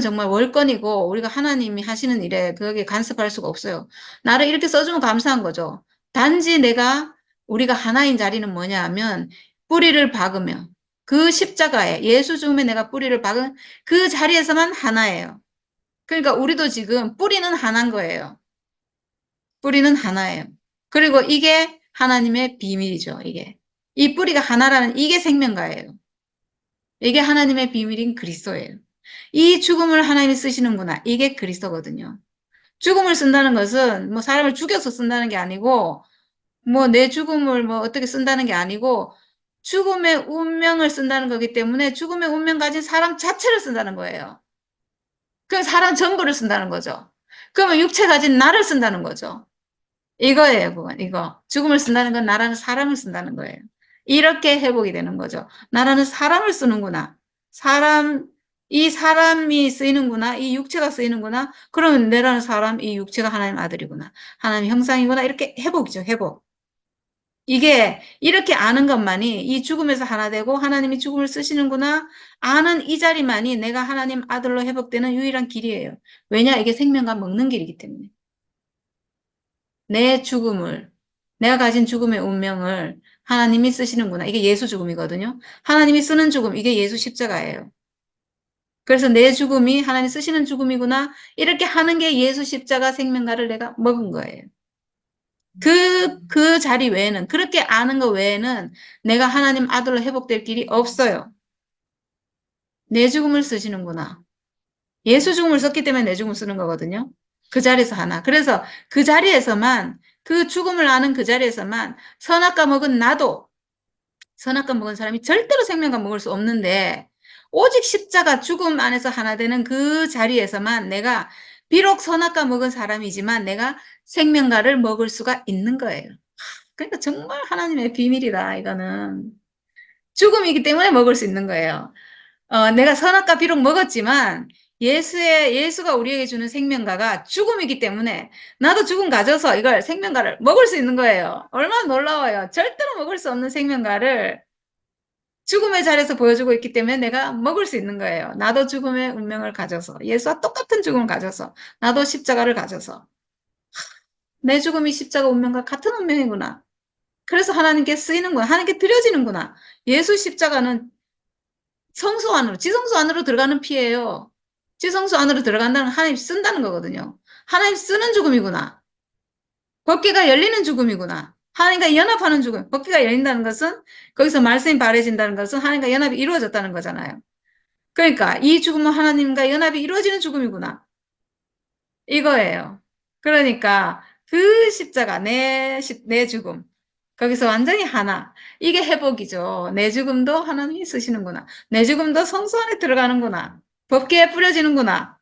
정말 월권이고 우리가 하나님이 하시는 일에 거기에 간섭할 수가 없어요. 나를 이렇게 써주면 감사한 거죠. 단지 우리가 하나인 자리는 뭐냐 하면 뿌리를 박으며 그 십자가에 예수 죽음에 내가 뿌리를 박은 그 자리에서만 하나예요. 그러니까 우리도 지금 뿌리는 하나인 거예요. 뿌리는 하나예요. 그리고 이게 하나님의 비밀이죠, 이게. 이 뿌리가 하나라는 이게 생명가예요. 이게 하나님의 비밀인 그리스도예요. 이 죽음을 하나님이 쓰시는구나. 이게 그리스도거든요. 죽음을 쓴다는 것은 뭐 사람을 죽여서 쓴다는 게 아니고 뭐 내 죽음을 뭐 어떻게 쓴다는 게 아니고 죽음의 운명을 쓴다는 거기 때문에 죽음의 운명 가진 사람 자체를 쓴다는 거예요. 그럼 사람 전부를 쓴다는 거죠. 그러면 육체 가진 나를 쓴다는 거죠. 이거예요, 그건. 이거. 죽음을 쓴다는 건 나라는 사람을 쓴다는 거예요. 이렇게 회복이 되는 거죠. 나라는 사람을 쓰는구나. 사람, 이 사람이 쓰이는구나. 이 육체가 쓰이는구나. 그러면 내라는 사람, 이 육체가 하나님 아들이구나. 하나님 형상이구나. 이렇게 회복이죠, 회복. 이게 이렇게 아는 것만이 이 죽음에서 하나 되고 하나님이 죽음을 쓰시는구나 아는 이 자리만이 내가 하나님 아들로 회복되는 유일한 길이에요. 왜냐? 이게 생명과 먹는 길이기 때문에. 내 죽음을, 내가 가진 죽음의 운명을 하나님이 쓰시는구나. 이게 예수 죽음이거든요. 하나님이 쓰는 죽음, 이게 예수 십자가예요. 그래서 내 죽음이 하나님 쓰시는 죽음이구나. 이렇게 하는 게 예수 십자가 생명가를 내가 먹은 거예요. 그 자리 외에는, 그렇게 아는 것 외에는 내가 하나님 아들로 회복될 길이 없어요. 내 죽음을 쓰시는구나. 예수 죽음을 썼기 때문에 내 죽음을 쓰는 거거든요. 그 자리에서 하나. 그래서 그 자리에서만, 그 죽음을 아는 그 자리에서만 선악과 먹은 나도, 선악과 먹은 사람이 절대로 생명과 먹을 수 없는데, 오직 십자가 죽음 안에서 하나 되는 그 자리에서만 내가 비록 선악과 먹은 사람이지만 내가 생명과를 먹을 수가 있는 거예요. 그러니까 정말 하나님의 비밀이다, 이거는. 죽음이기 때문에 먹을 수 있는 거예요. 내가 선악과 비록 먹었지만 예수가 우리에게 주는 생명가가 죽음이기 때문에 나도 죽음 가져서 이걸 생명가를 먹을 수 있는 거예요. 얼마나 놀라워요. 절대로 먹을 수 없는 생명가를 죽음의 자리에서 보여주고 있기 때문에 내가 먹을 수 있는 거예요. 나도 죽음의 운명을 가져서 예수와 똑같은 죽음을 가져서 나도 십자가를 가져서 내 죽음이 십자가 운명과 같은 운명이구나. 그래서 하나님께 쓰이는구나. 하나님께 드려지는구나. 예수 십자가는 성소 안으로, 지성소 안으로 들어가는 피예요. 지성소 안으로 들어간다는 건 하나님 쓴다는 거거든요. 하나님 쓰는 죽음이구나. 법궤가 열리는 죽음이구나. 하나님과 연합하는 죽음. 법궤가 열린다는 것은 거기서 말씀이 바래진다는 것은 하나님과 연합이 이루어졌다는 거잖아요. 그러니까 이 죽음은 하나님과 연합이 이루어지는 죽음이구나. 이거예요. 그러니까 그 십자가, 내 죽음. 거기서 완전히 하나. 이게 회복이죠. 내 죽음도 하나님이 쓰시는구나. 내 죽음도 성소 안에 들어가는구나. 법궤에 뿌려지는구나.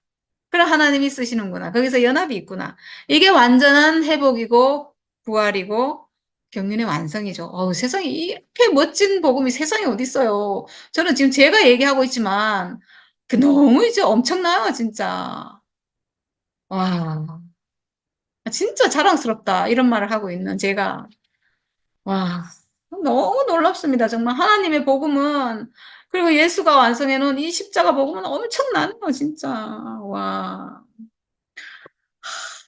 그럼 하나님이 쓰시는구나. 거기서 연합이 있구나. 이게 완전한 회복이고 부활이고 경륜의 완성이죠. 세상에 이렇게 멋진 복음이 세상에 어디 있어요. 저는 지금 제가 얘기하고 있지만 너무 이제 엄청나요, 진짜. 와, 진짜 자랑스럽다. 이런 말을 하고 있는 제가. 와, 너무 놀랍습니다. 정말 하나님의 복음은, 그리고 예수가 완성해 놓은 이 십자가 복음은 엄청나네요, 진짜. 와,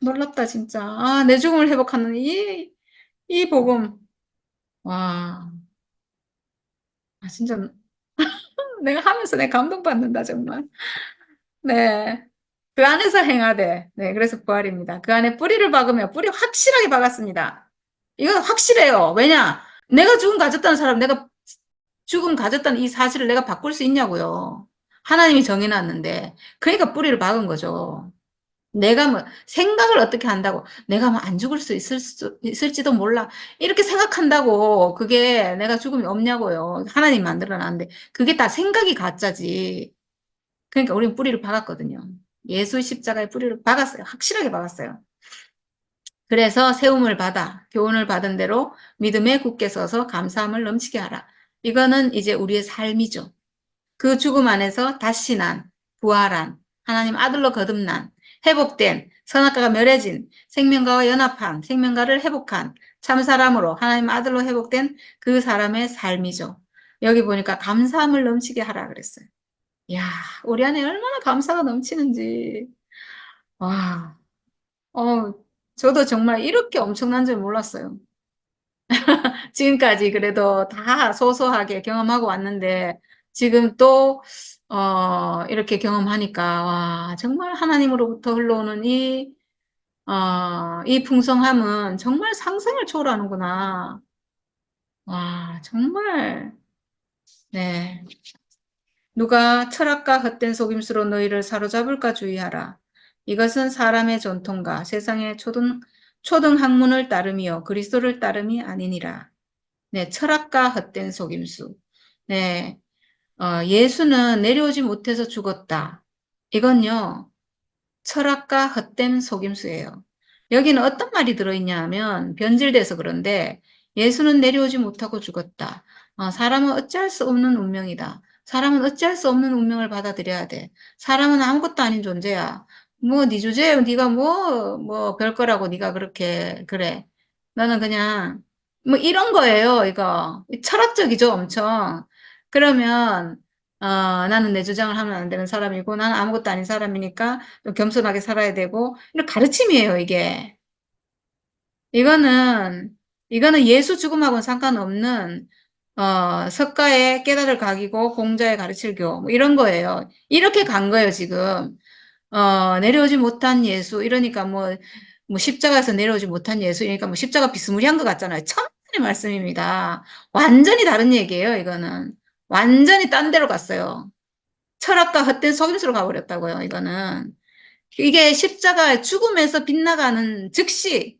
놀랍다, 진짜. 내 죽음을 회복하는 이 복음. 와, 진짜 내가 하면서 내가 감동받는다, 정말. 네. 그 안에서 행하되. 네, 그래서 부활입니다. 그 안에 뿌리를 박으며 뿌리 확실하게 박았습니다. 이건 확실해요. 왜냐? 내가 죽음 가졌다는 사람, 내가 죽음 가졌다는 이 사실을 내가 바꿀 수 있냐고요. 하나님이 정해놨는데. 그러니까 뿌리를 박은 거죠. 내가 뭐 생각을 어떻게 한다고 내가 뭐 안 죽을 수 있을지도 몰라 이렇게 생각한다고 그게 내가 죽음이 없냐고요. 하나님 만들어놨는데 그게 다 생각이 가짜지. 그러니까 우리는 뿌리를 박았거든요. 예수 십자가에 뿌리를 박았어요. 확실하게 박았어요. 그래서 세움을 받아 교훈을 받은 대로 믿음에 굳게 서서 감사함을 넘치게 하라. 이거는 이제 우리의 삶이죠. 그 죽음 안에서 다시 난, 부활한, 하나님 아들로 거듭난, 회복된, 선악과가 멸해진, 생명과와 연합한, 생명과를 회복한 참사람으로 하나님 아들로 회복된 그 사람의 삶이죠. 여기 보니까 감사함을 넘치게 하라 그랬어요. 이야, 우리 안에 얼마나 감사가 넘치는지. 와, 어, 저도 정말 이렇게 엄청난 줄 몰랐어요. 지금까지 그래도 다 소소하게 경험하고 왔는데, 지금 또, 이렇게 경험하니까, 와, 정말 하나님으로부터 흘러오는 이 풍성함은 정말 상상을 초월하는구나. 와, 정말, 네. 누가 철학과 헛된 속임수로 너희를 사로잡을까 주의하라. 이것은 사람의 전통과 세상의 초등 학문을 따름이요. 그리스도를 따름이 아니니라. 네, 철학과 헛된 속임수. 네, 예수는 내려오지 못해서 죽었다. 이건요, 철학과 헛된 속임수예요. 여기는 어떤 말이 들어있냐 하면 변질돼서 그런데 예수는 내려오지 못하고 죽었다. 사람은 어찌할 수 없는 운명이다. 사람은 어찌할 수 없는 운명을 받아들여야 돼. 사람은 아무것도 아닌 존재야. 뭐 네 주제에 네가 뭐 별거라고 네가 그렇게 그래. 나는 그냥 뭐 이런 거예요. 이거 철학적이죠, 엄청. 그러면 나는 내 주장을 하면 안 되는 사람이고 나는 아무것도 아닌 사람이니까 좀 겸손하게 살아야 되고 이런 가르침이에요, 이게. 이거는, 이거는 예수 죽음하고는 상관없는, 석가의 깨달을 각이고 공자의 가르칠 교, 뭐 이런 거예요. 이렇게 간 거예요, 지금. 내려오지 못한 예수, 이러니까 뭐 십자가에서 내려오지 못한 예수, 이러니까 뭐 십자가 비스무리한 것 같잖아요. 천만의 말씀입니다. 완전히 다른 얘기예요, 이거는. 완전히 딴 데로 갔어요. 철학과 헛된 속임수로 가버렸다고요, 이거는. 이게 십자가 죽음에서 빗나가는 즉시,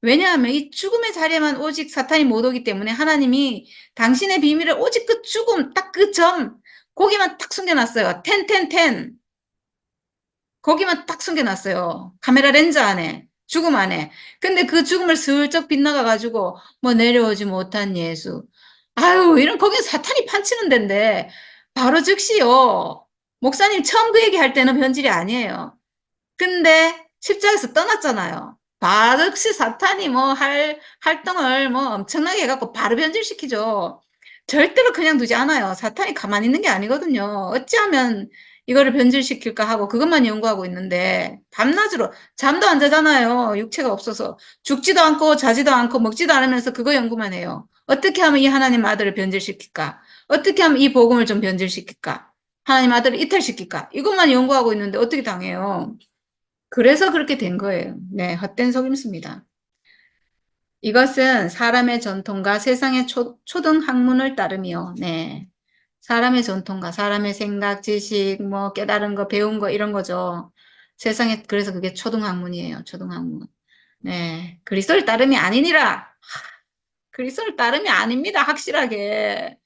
왜냐하면 이 죽음의 자리에만 오직 사탄이 못 오기 때문에 하나님이 당신의 비밀을 오직 그 죽음, 딱 그 점, 거기만 딱 숨겨놨어요. 텐텐텐. 거기만 딱 숨겨놨어요. 카메라 렌즈 안에, 죽음 안에. 근데 그 죽음을 슬쩍 빗나가가지고 뭐 내려오지 못한 예수. 아유, 이런, 거기 사탄이 판치는 데인데, 바로 즉시요. 목사님 처음 그 얘기 할 때는 변질이 아니에요. 근데 십자가에서 떠났잖아요. 바르시 사탄이 뭐 활동을 뭐 엄청나게 해갖고 바로 변질시키죠. 절대로 그냥 두지 않아요. 사탄이 가만히 있는 게 아니거든요. 어찌하면 이거를 변질시킬까 하고 그것만 연구하고 있는데 밤낮으로 잠도 안 자잖아요. 육체가 없어서 죽지도 않고 자지도 않고 먹지도 않으면서 그거 연구만 해요. 어떻게 하면 이 하나님 아들을 변질시킬까? 어떻게 하면 이 복음을 좀 변질시킬까? 하나님 아들을 이탈시킬까? 이것만 연구하고 있는데 어떻게 당해요? 그래서 그렇게 된 거예요. 네, 헛된 속임수입니다. 이것은 사람의 전통과 세상의 초등 학문을 따르며, 네. 사람의 전통과 사람의 생각, 지식, 뭐 깨달은 거, 배운 거 이런 거죠. 세상에 그래서 그게 초등 학문이에요. 초등 학문. 네. 그리스도를 따름이 아니니라. 그리스도를 따름이 아닙니다. 확실하게.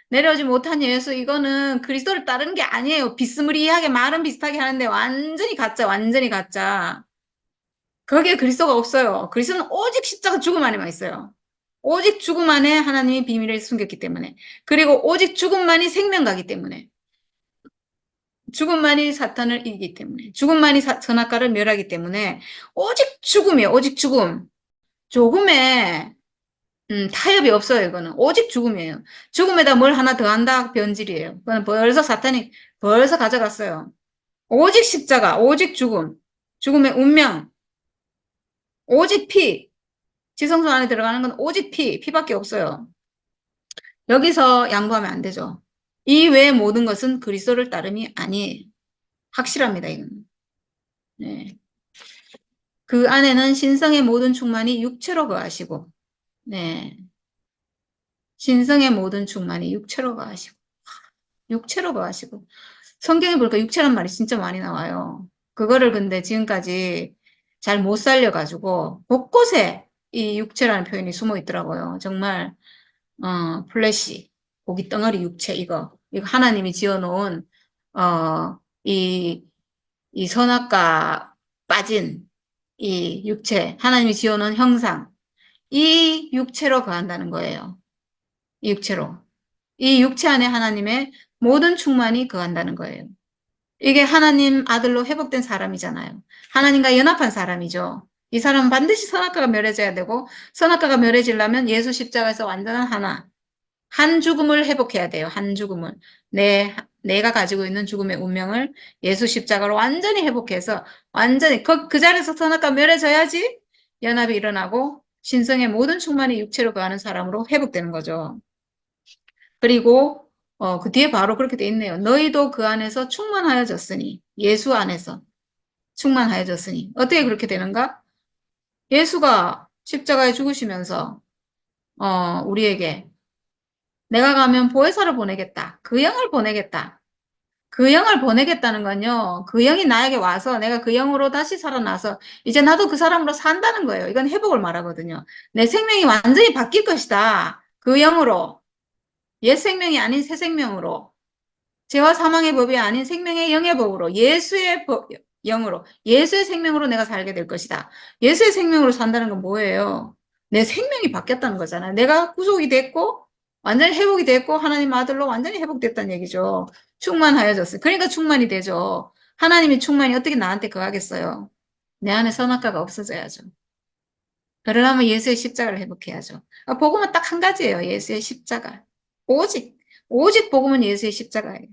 내려오지 못한 예수 이거는 그리스도를 따르는 게 아니에요. 비스무리하게 말은 비슷하게 하는데 완전히 가짜, 완전히 가짜. 거기에 그리스도가 없어요. 그리스도는 오직 십자가 죽음 안에만 있어요. 오직 죽음 안에 하나님이 비밀을 숨겼기 때문에. 그리고 오직 죽음만이 생명가기 때문에. 죽음만이 사탄을 이기기 때문에. 죽음만이 선악과를 멸하기 때문에. 오직 죽음이에요. 오직 죽음. 조금의 타협이 없어요. 이거는. 오직 죽음이에요. 죽음에다 뭘 하나 더 한다? 변질이에요. 그건 벌써 사탄이 벌써 가져갔어요. 오직 십자가, 오직 죽음. 죽음의 운명, 오직 피. 지성소 안에 들어가는 건 오직 피밖에 없어요. 여기서 양보하면 안 되죠. 이 외의 모든 것은 그리스도를 따름이 아니에요. 확실합니다, 이건. 네. 그 안에는 신성의 모든 충만이 육체로 거하시고, 네. 신성의 모든 충만이 육체로 거하시고, 육체로 거하시고. 성경에 보니까 육체란 말이 진짜 많이 나와요. 그거를 근데 지금까지 잘 못 살려가지고, 곳곳에 이 육체라는 표현이 숨어 있더라고요. 정말 플래시, 고기 덩어리 육체, 이거 하나님이 지어놓은, 이, 이 선악과 빠진 이 육체, 하나님이 지어놓은 형상, 이 육체로 거한다는 거예요. 이 육체로. 이 육체 안에 하나님의 모든 충만이 거한다는 거예요. 이게 하나님 아들로 회복된 사람이잖아요. 하나님과 연합한 사람이죠. 이 사람은 반드시 선악과가 멸해져야 되고, 선악과가 멸해지려면 예수 십자가에서 완전한 하나, 한 죽음을 회복해야 돼요. 한 죽음을. 내가 가지고 있는 죽음의 운명을 예수 십자가로 완전히 회복해서 완전히 그 자리에서 선악과 멸해져야지 연합이 일어나고 신성의 모든 충만이 육체로 거하는 사람으로 회복되는 거죠. 그리고 그 뒤에 바로 그렇게 돼 있네요. 너희도 그 안에서 충만하여졌으니 예수 안에서 충만하여졌으니 어떻게 그렇게 되는가? 예수가 십자가에 죽으시면서 우리에게 내가 가면 보혜사를 보내겠다. 그 영을 보내겠다. 그 영을 보내겠다는 건요. 그 영이 나에게 와서 내가 그 영으로 다시 살아나서 이제 나도 그 사람으로 산다는 거예요. 이건 회복을 말하거든요. 내 생명이 완전히 바뀔 것이다. 그 영으로. 옛 생명이 아닌 새 생명으로. 죄와 사망의 법이 아닌 생명의 영의 법으로. 예수의 법, 영으로. 예수의 생명으로 내가 살게 될 것이다. 예수의 생명으로 산다는 건 뭐예요? 내 생명이 바뀌었다는 거잖아요. 내가 구속이 됐고, 완전히 회복이 됐고, 하나님 아들로 완전히 회복됐다는 얘기죠. 충만하여졌어요. 그러니까 충만이 되죠. 하나님이 충만이 어떻게 나한테 거하겠어요? 내 안에 선악과가 없어져야죠. 그러려면 예수의 십자가를 회복해야죠. 복음은 딱 한 가지예요. 예수의 십자가. 오직, 오직 복음은 예수의 십자가예요.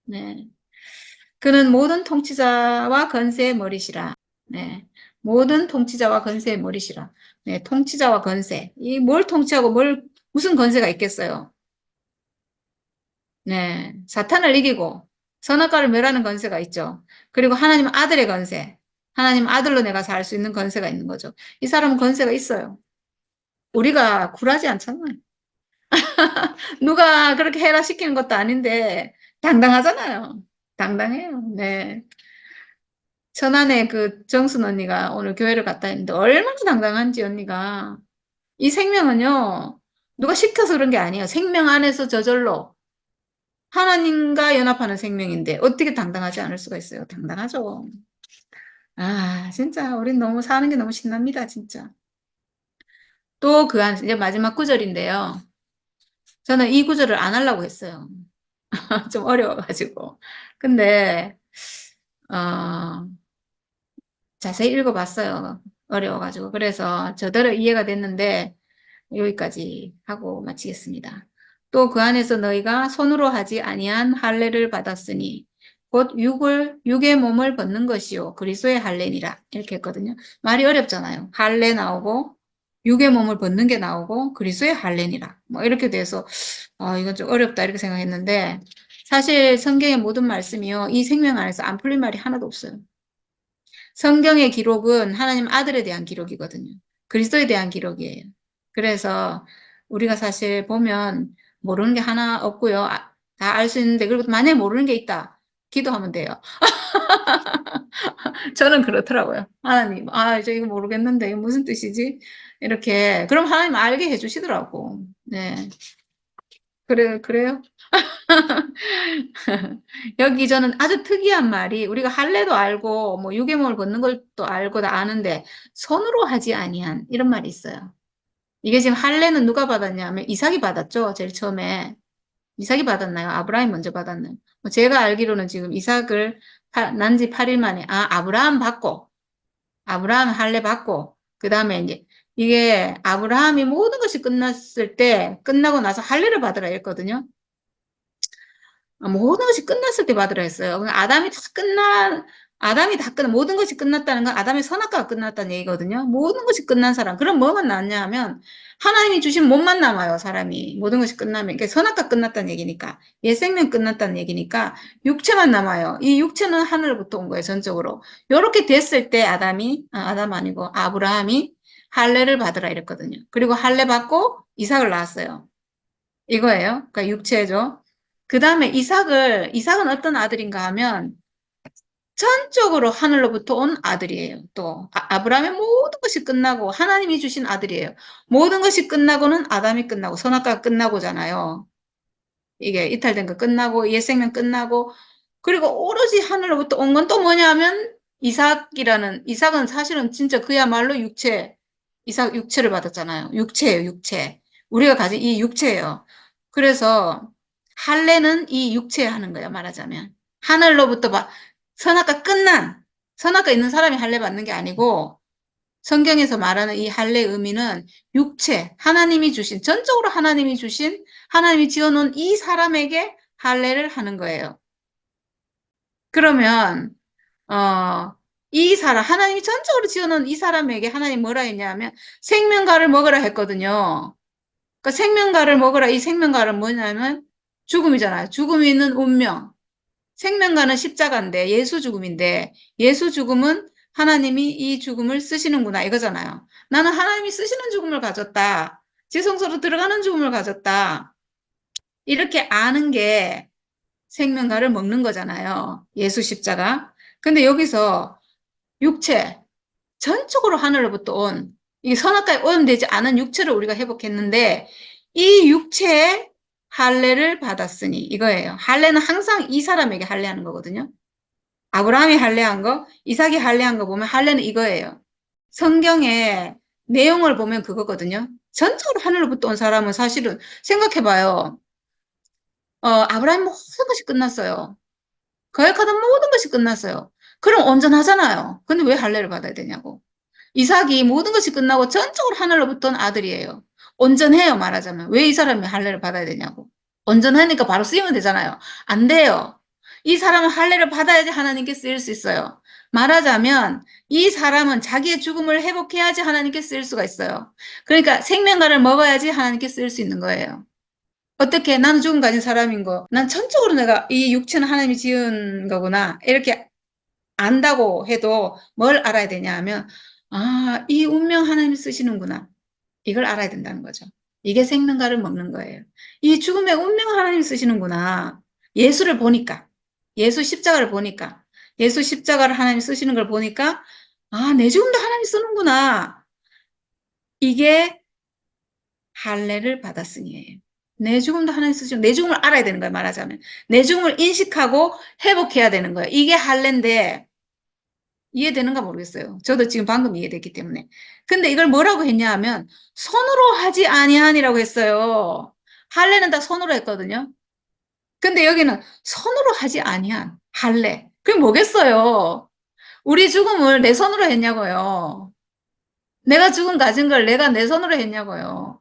네. 그는 모든 통치자와 건세의 머리시라. 네. 모든 통치자와 건세의 머리시라. 네. 통치자와 건세. 이 뭘 통치하고 무슨 건세가 있겠어요? 네. 사탄을 이기고 선악과를 멸하는 건세가 있죠. 그리고 하나님 아들의 건세. 하나님 아들로 내가 살 수 있는 건세가 있는 거죠. 이 사람은 건세가 있어요. 우리가 굴하지 않잖아요. 누가 그렇게 해라 시키는 것도 아닌데 당당하잖아요. 당당해요. 네. 천안에 그 정순 언니가 오늘 교회를 갔다 했는데 얼마나 당당한지 언니가. 이 생명은요, 누가 시켜서 그런 게 아니에요. 생명 안에서 저절로 하나님과 연합하는 생명인데 어떻게 당당하지 않을 수가 있어요. 당당하죠. 아, 진짜 우린 너무 사는 게 너무 신납니다, 진짜. 또 그 안, 이제 마지막 구절인데요. 저는 이 구절을 안 하려고 했어요. 좀 어려워가지고. 근데, 어, 자세히 읽어봤어요. 어려워가지고. 그래서 저대로 이해가 됐는데, 여기까지 하고 마치겠습니다. 또 그 안에서 너희가 손으로 하지 아니한 할례를 받았으니 곧 육의 몸을 벗는 것이요 그리스도의 할례니라 이렇게 했거든요. 말이 어렵잖아요. 할례 나오고 육의 몸을 벗는 게 나오고 그리스도의 할례니라 뭐 이렇게 돼서 이건 좀 어렵다 이렇게 생각했는데 사실 성경의 모든 말씀이요 이 생명 안에서 안 풀린 말이 하나도 없어요. 성경의 기록은 하나님 아들에 대한 기록이거든요. 그리스도에 대한 기록이에요. 그래서 우리가 사실 보면 모르는 게 하나 없고요. 다 알 수 있는데 그리고 만약에 모르는 게 있다. 기도하면 돼요. 저는 그렇더라고요. 하나님, 저 이거 모르겠는데 이게 무슨 뜻이지? 이렇게 그럼 하나님 알게 해주시더라고. 네, 그래요. 여기 저는 아주 특이한 말이 우리가 할례도 알고 뭐 유괴물을 벗는 것도 알고 다 아는데 손으로 하지 아니한 이런 말이 있어요. 이게 지금 할례는 누가 받았냐면 이삭이 받았죠. 제일 처음에. 이삭이 받았나요? 아브라함이 먼저 받았나요? 뭐 제가 알기로는 지금 이삭을 난지 8일 만에 아브라함 받고 아브라함 할례 받고 그다음에 이제 이게 아브라함이 모든 것이 끝났을 때 끝나고 나서 할례를 받으라 했거든요. 모든 것이 끝났을 때 받으라 했어요. 아담이 다 끝나, 모든 것이 끝났다는 건 아담의 선악과가 끝났다는 얘기거든요. 모든 것이 끝난 사람. 그럼 뭐만 남냐 하면 하나님이 주신 몸만 남아요, 사람이. 모든 것이 끝나면. 그러니까 선악과 끝났다는 얘기니까. 옛 생명 끝났다는 얘기니까 육체만 남아요. 이 육체는 하늘로부터 온 거예요, 전적으로. 요렇게 됐을 때 아담 아니고 아브라함이 할례를 받으라 이랬거든요. 그리고 할례 받고 이삭을 낳았어요. 이거예요. 그러니까 육체죠. 그 다음에 이삭은 어떤 아들인가 하면 전적으로 하늘로부터 온 아들이에요. 또 아브라함의 모든 것이 끝나고 하나님이 주신 아들이에요. 모든 것이 끝나고는 아담이 끝나고 선악과가 끝나고잖아요. 이게 이탈된 거 끝나고 옛 생명 끝나고 그리고 오로지 하늘로부터 온 건 또 뭐냐면 이삭은 사실은 진짜 그야말로 이삭 육체를 받았잖아요. 육체예요, 육체. 우리가 가진 이 육체예요. 그래서 할례는 이 육체에 하는 거예요, 말하자면. 하늘로부터 선악과 선악과 있는 사람이 할례 받는 게 아니고 성경에서 말하는 이 할례의 의미는 육체, 전적으로 하나님이 지어놓은 이 사람에게 할례를 하는 거예요. 그러면, 하나님이 전적으로 지어놓은 이 사람에게 하나님 뭐라 했냐면 생명과를 먹으라 했거든요. 그러니까 생명과를 먹으라. 이 생명과는 뭐냐면 죽음이잖아요. 죽음이 있는 운명. 생명과는 십자가인데 예수 죽음인데 예수 죽음은 하나님이 이 죽음을 쓰시는구나 이거잖아요. 나는 하나님이 쓰시는 죽음을 가졌다. 지성소로 들어가는 죽음을 가졌다. 이렇게 아는 게 생명과를 먹는 거잖아요. 예수 십자가. 근데 여기서 육체, 전적으로 하늘로부터 이 선악과에 오염되지 않은 육체를 우리가 회복했는데 이 육체에 할례를 받았으니 이거예요. 할례는 항상 이 사람에게 할례하는 거거든요. 아브라함이 할례한 거, 이삭이 할례한 거 보면 할례는 이거예요. 성경의 내용을 보면 그거거든요. 전적으로 하늘로부터 온 사람은 사실은 생각해봐요. 아브라함 모든 것이 끝났어요. 거역하던 모든 것이 끝났어요. 그럼 온전하잖아요. 근데 왜 할례를 받아야 되냐고. 이삭이 모든 것이 끝나고 전적으로 하늘로부터 온 아들이에요. 온전해요, 말하자면. 왜 이 사람이 할례를 받아야 되냐고. 온전하니까 바로 쓰이면 되잖아요. 안 돼요. 이 사람은 할례를 받아야지 하나님께 쓰일 수 있어요. 말하자면 이 사람은 자기의 죽음을 회복해야지 하나님께 쓰일 수가 있어요. 그러니까 생명가를 먹어야지 하나님께 쓰일 수 있는 거예요. 어떻게 나는 죽음 가진 사람인 거, 난 전적으로 내가 이 육체는 하나님이 지은 거구나. 이렇게 안다고 해도 뭘 알아야 되냐 하면, 아, 이 운명 하나님이 쓰시는구나. 이걸 알아야 된다는 거죠. 이게 생명가를 먹는 거예요. 이 죽음의 운명 하나님이 쓰시는구나. 예수를 보니까, 예수 십자가를 보니까, 예수 십자가를 하나님이 쓰시는 걸 보니까, 아, 내 죽음도 하나님이 쓰는구나. 이게 할례를 받았으니에요. 내 죽음도 하나님 쓰시고 내 죽음을 알아야 되는 거예요. 말하자면 내 죽음을 인식하고 회복해야 되는 거예요. 이게 할례인데 이해되는가 모르겠어요. 저도 지금 방금 이해됐기 때문에. 근데 이걸 뭐라고 했냐 하면 손으로 하지 아니하니라고 했어요. 할례는 다 손으로 했거든요. 근데 여기는 손으로 하지 아니한 할례. 그게 뭐겠어요? 우리 죽음을 내 손으로 했냐고요. 내가 죽음 가진 걸 내가 내 손으로 했냐고요.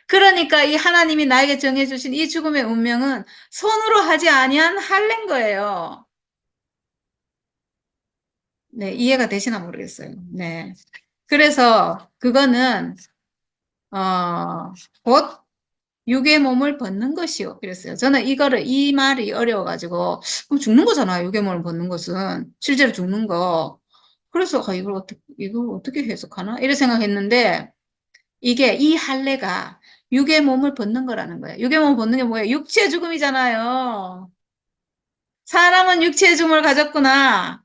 그러니까 이 하나님이 나에게 정해주신 이 죽음의 운명은 손으로 하지 아니한 할례인 거예요. 네, 이해가 되시나 모르겠어요. 네. 그래서 그거는 곧 육의 몸을 벗는 것이요. 그랬어요. 저는 이 말이 어려워가지고 그럼 죽는 거잖아요. 육의 몸을 벗는 것은 실제로 죽는 거. 그래서 이걸 어떻게 해석하나? 이래 생각했는데 이게 이 할례가 육의 몸을 벗는 거라는 거예요. 육의 몸을 벗는 게 뭐예요? 육체의 죽음이잖아요. 사람은 육체의 죽음을 가졌구나.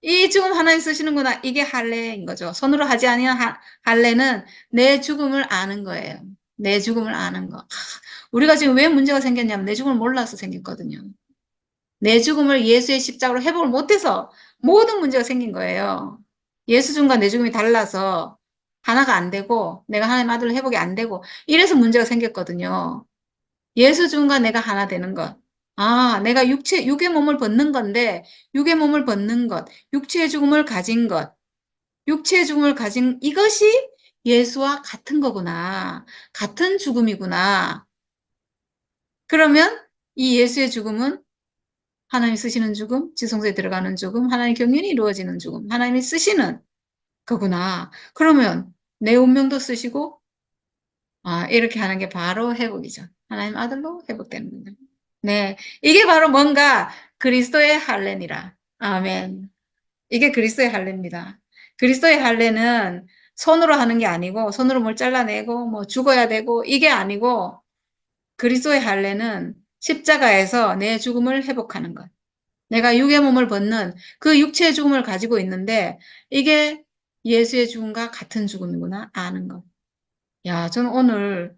이 죽음 하나님 쓰시는구나. 이게 할례인 거죠. 손으로 하지 아니한 할례는 내 죽음을 아는 거예요. 내 죽음을 아는 거. 우리가 지금 왜 문제가 생겼냐면 내 죽음을 몰라서 생겼거든요. 내 죽음을 예수의 십자가로 회복을 못해서 모든 문제가 생긴 거예요. 예수 죽음과 내 죽음이 달라서 하나가 안 되고 내가 하나님 아들로 회복이 안 되고 이래서 문제가 생겼거든요. 예수 죽음과 내가 하나 되는 것. 아, 내가 육의 몸을 벗는 건데 육의 몸을 벗는 것, 육체의 죽음을 가진 것, 육체의 죽음을 가진 이것이 예수와 같은 거구나. 같은 죽음이구나. 그러면 이 예수의 죽음은 하나님이 쓰시는 죽음, 지성소에 들어가는 죽음, 하나님의 경륜이 이루어지는 죽음, 하나님이 쓰시는 거구나. 그러면 내 운명도 쓰시고, 이렇게 하는 게 바로 회복이죠. 하나님 아들로 회복되는 거예요. 네. 이게 바로 뭔가 그리스도의 할례니라. 아멘. 이게 그리스도의 할례입니다. 그리스도의 할례는 손으로 하는 게 아니고, 손으로 뭘 잘라내고, 뭐 죽어야 되고, 이게 아니고, 그리스도의 할례는 십자가에서 내 죽음을 회복하는 것. 내가 육의 몸을 벗는 그 육체의 죽음을 가지고 있는데 이게 예수의 죽음과 같은 죽음이구나 아는 것. 야, 저는 오늘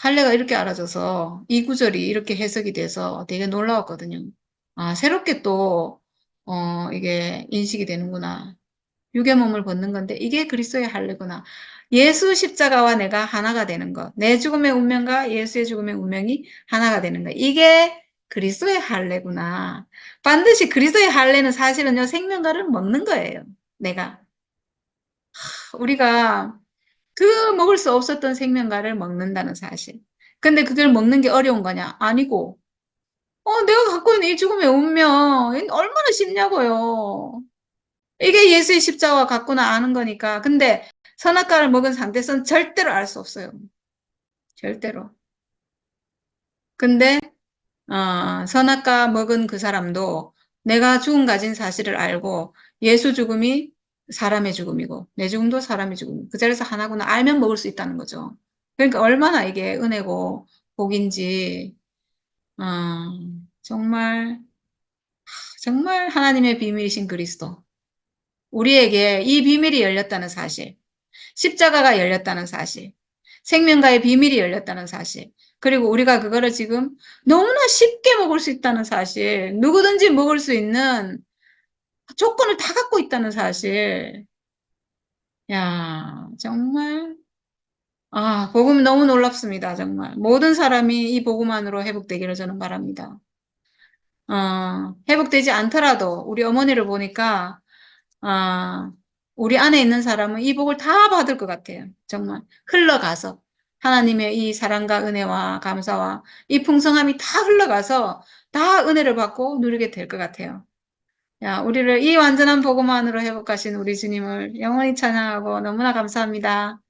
할례가 이렇게 알아져서 이 구절이 이렇게 해석이 돼서 되게 놀라웠거든요. 아, 새롭게 또 이게 인식이 되는구나. 육의 몸을 벗는 건데 이게 그리스도의 할례구나. 예수 십자가와 내가 하나가 되는 것. 내 죽음의 운명과 예수의 죽음의 운명이 하나가 되는 것. 이게 그리스도의 할례구나. 반드시 그리스도의 할례는 사실은요, 생명과를 먹는 거예요. 내가. 우리가 그 먹을 수 없었던 생명과를 먹는다는 사실. 근데 그걸 먹는 게 어려운 거냐? 아니고. 내가 갖고 있는 이 죽음의 운명, 얼마나 쉽냐고요. 이게 예수의 십자가와 같구나 아는 거니까. 근데 선악과를 먹은 상태에서는 절대로 알 수 없어요. 절대로. 근데 선악과 먹은 그 사람도 내가 죽음 가진 사실을 알고 예수 죽음이 사람의 죽음이고 내 죽음도 사람의 죽음. 그 자리에서 하나구나 알면 먹을 수 있다는 거죠. 그러니까 얼마나 이게 은혜고 복인지 정말 정말 하나님의 비밀이신 그리스도. 우리에게 이 비밀이 열렸다는 사실. 십자가가 열렸다는 사실, 생명과의 비밀이 열렸다는 사실, 그리고 우리가 그거를 지금 너무나 쉽게 먹을 수 있다는 사실, 누구든지 먹을 수 있는 조건을 다 갖고 있다는 사실. 야, 정말, 복음 너무 놀랍습니다, 정말. 모든 사람이 이 복음만으로 회복되기를 저는 바랍니다. 회복되지 않더라도 우리 어머니를 보니까, 아, 우리 안에 있는 사람은 이 복을 다 받을 것 같아요. 정말. 흘러가서. 하나님의 이 사랑과 은혜와 감사와 이 풍성함이 다 흘러가서 다 은혜를 받고 누리게 될 것 같아요. 야, 우리를 이 완전한 복음만으로 회복하신 우리 주님을 영원히 찬양하고 너무나 감사합니다.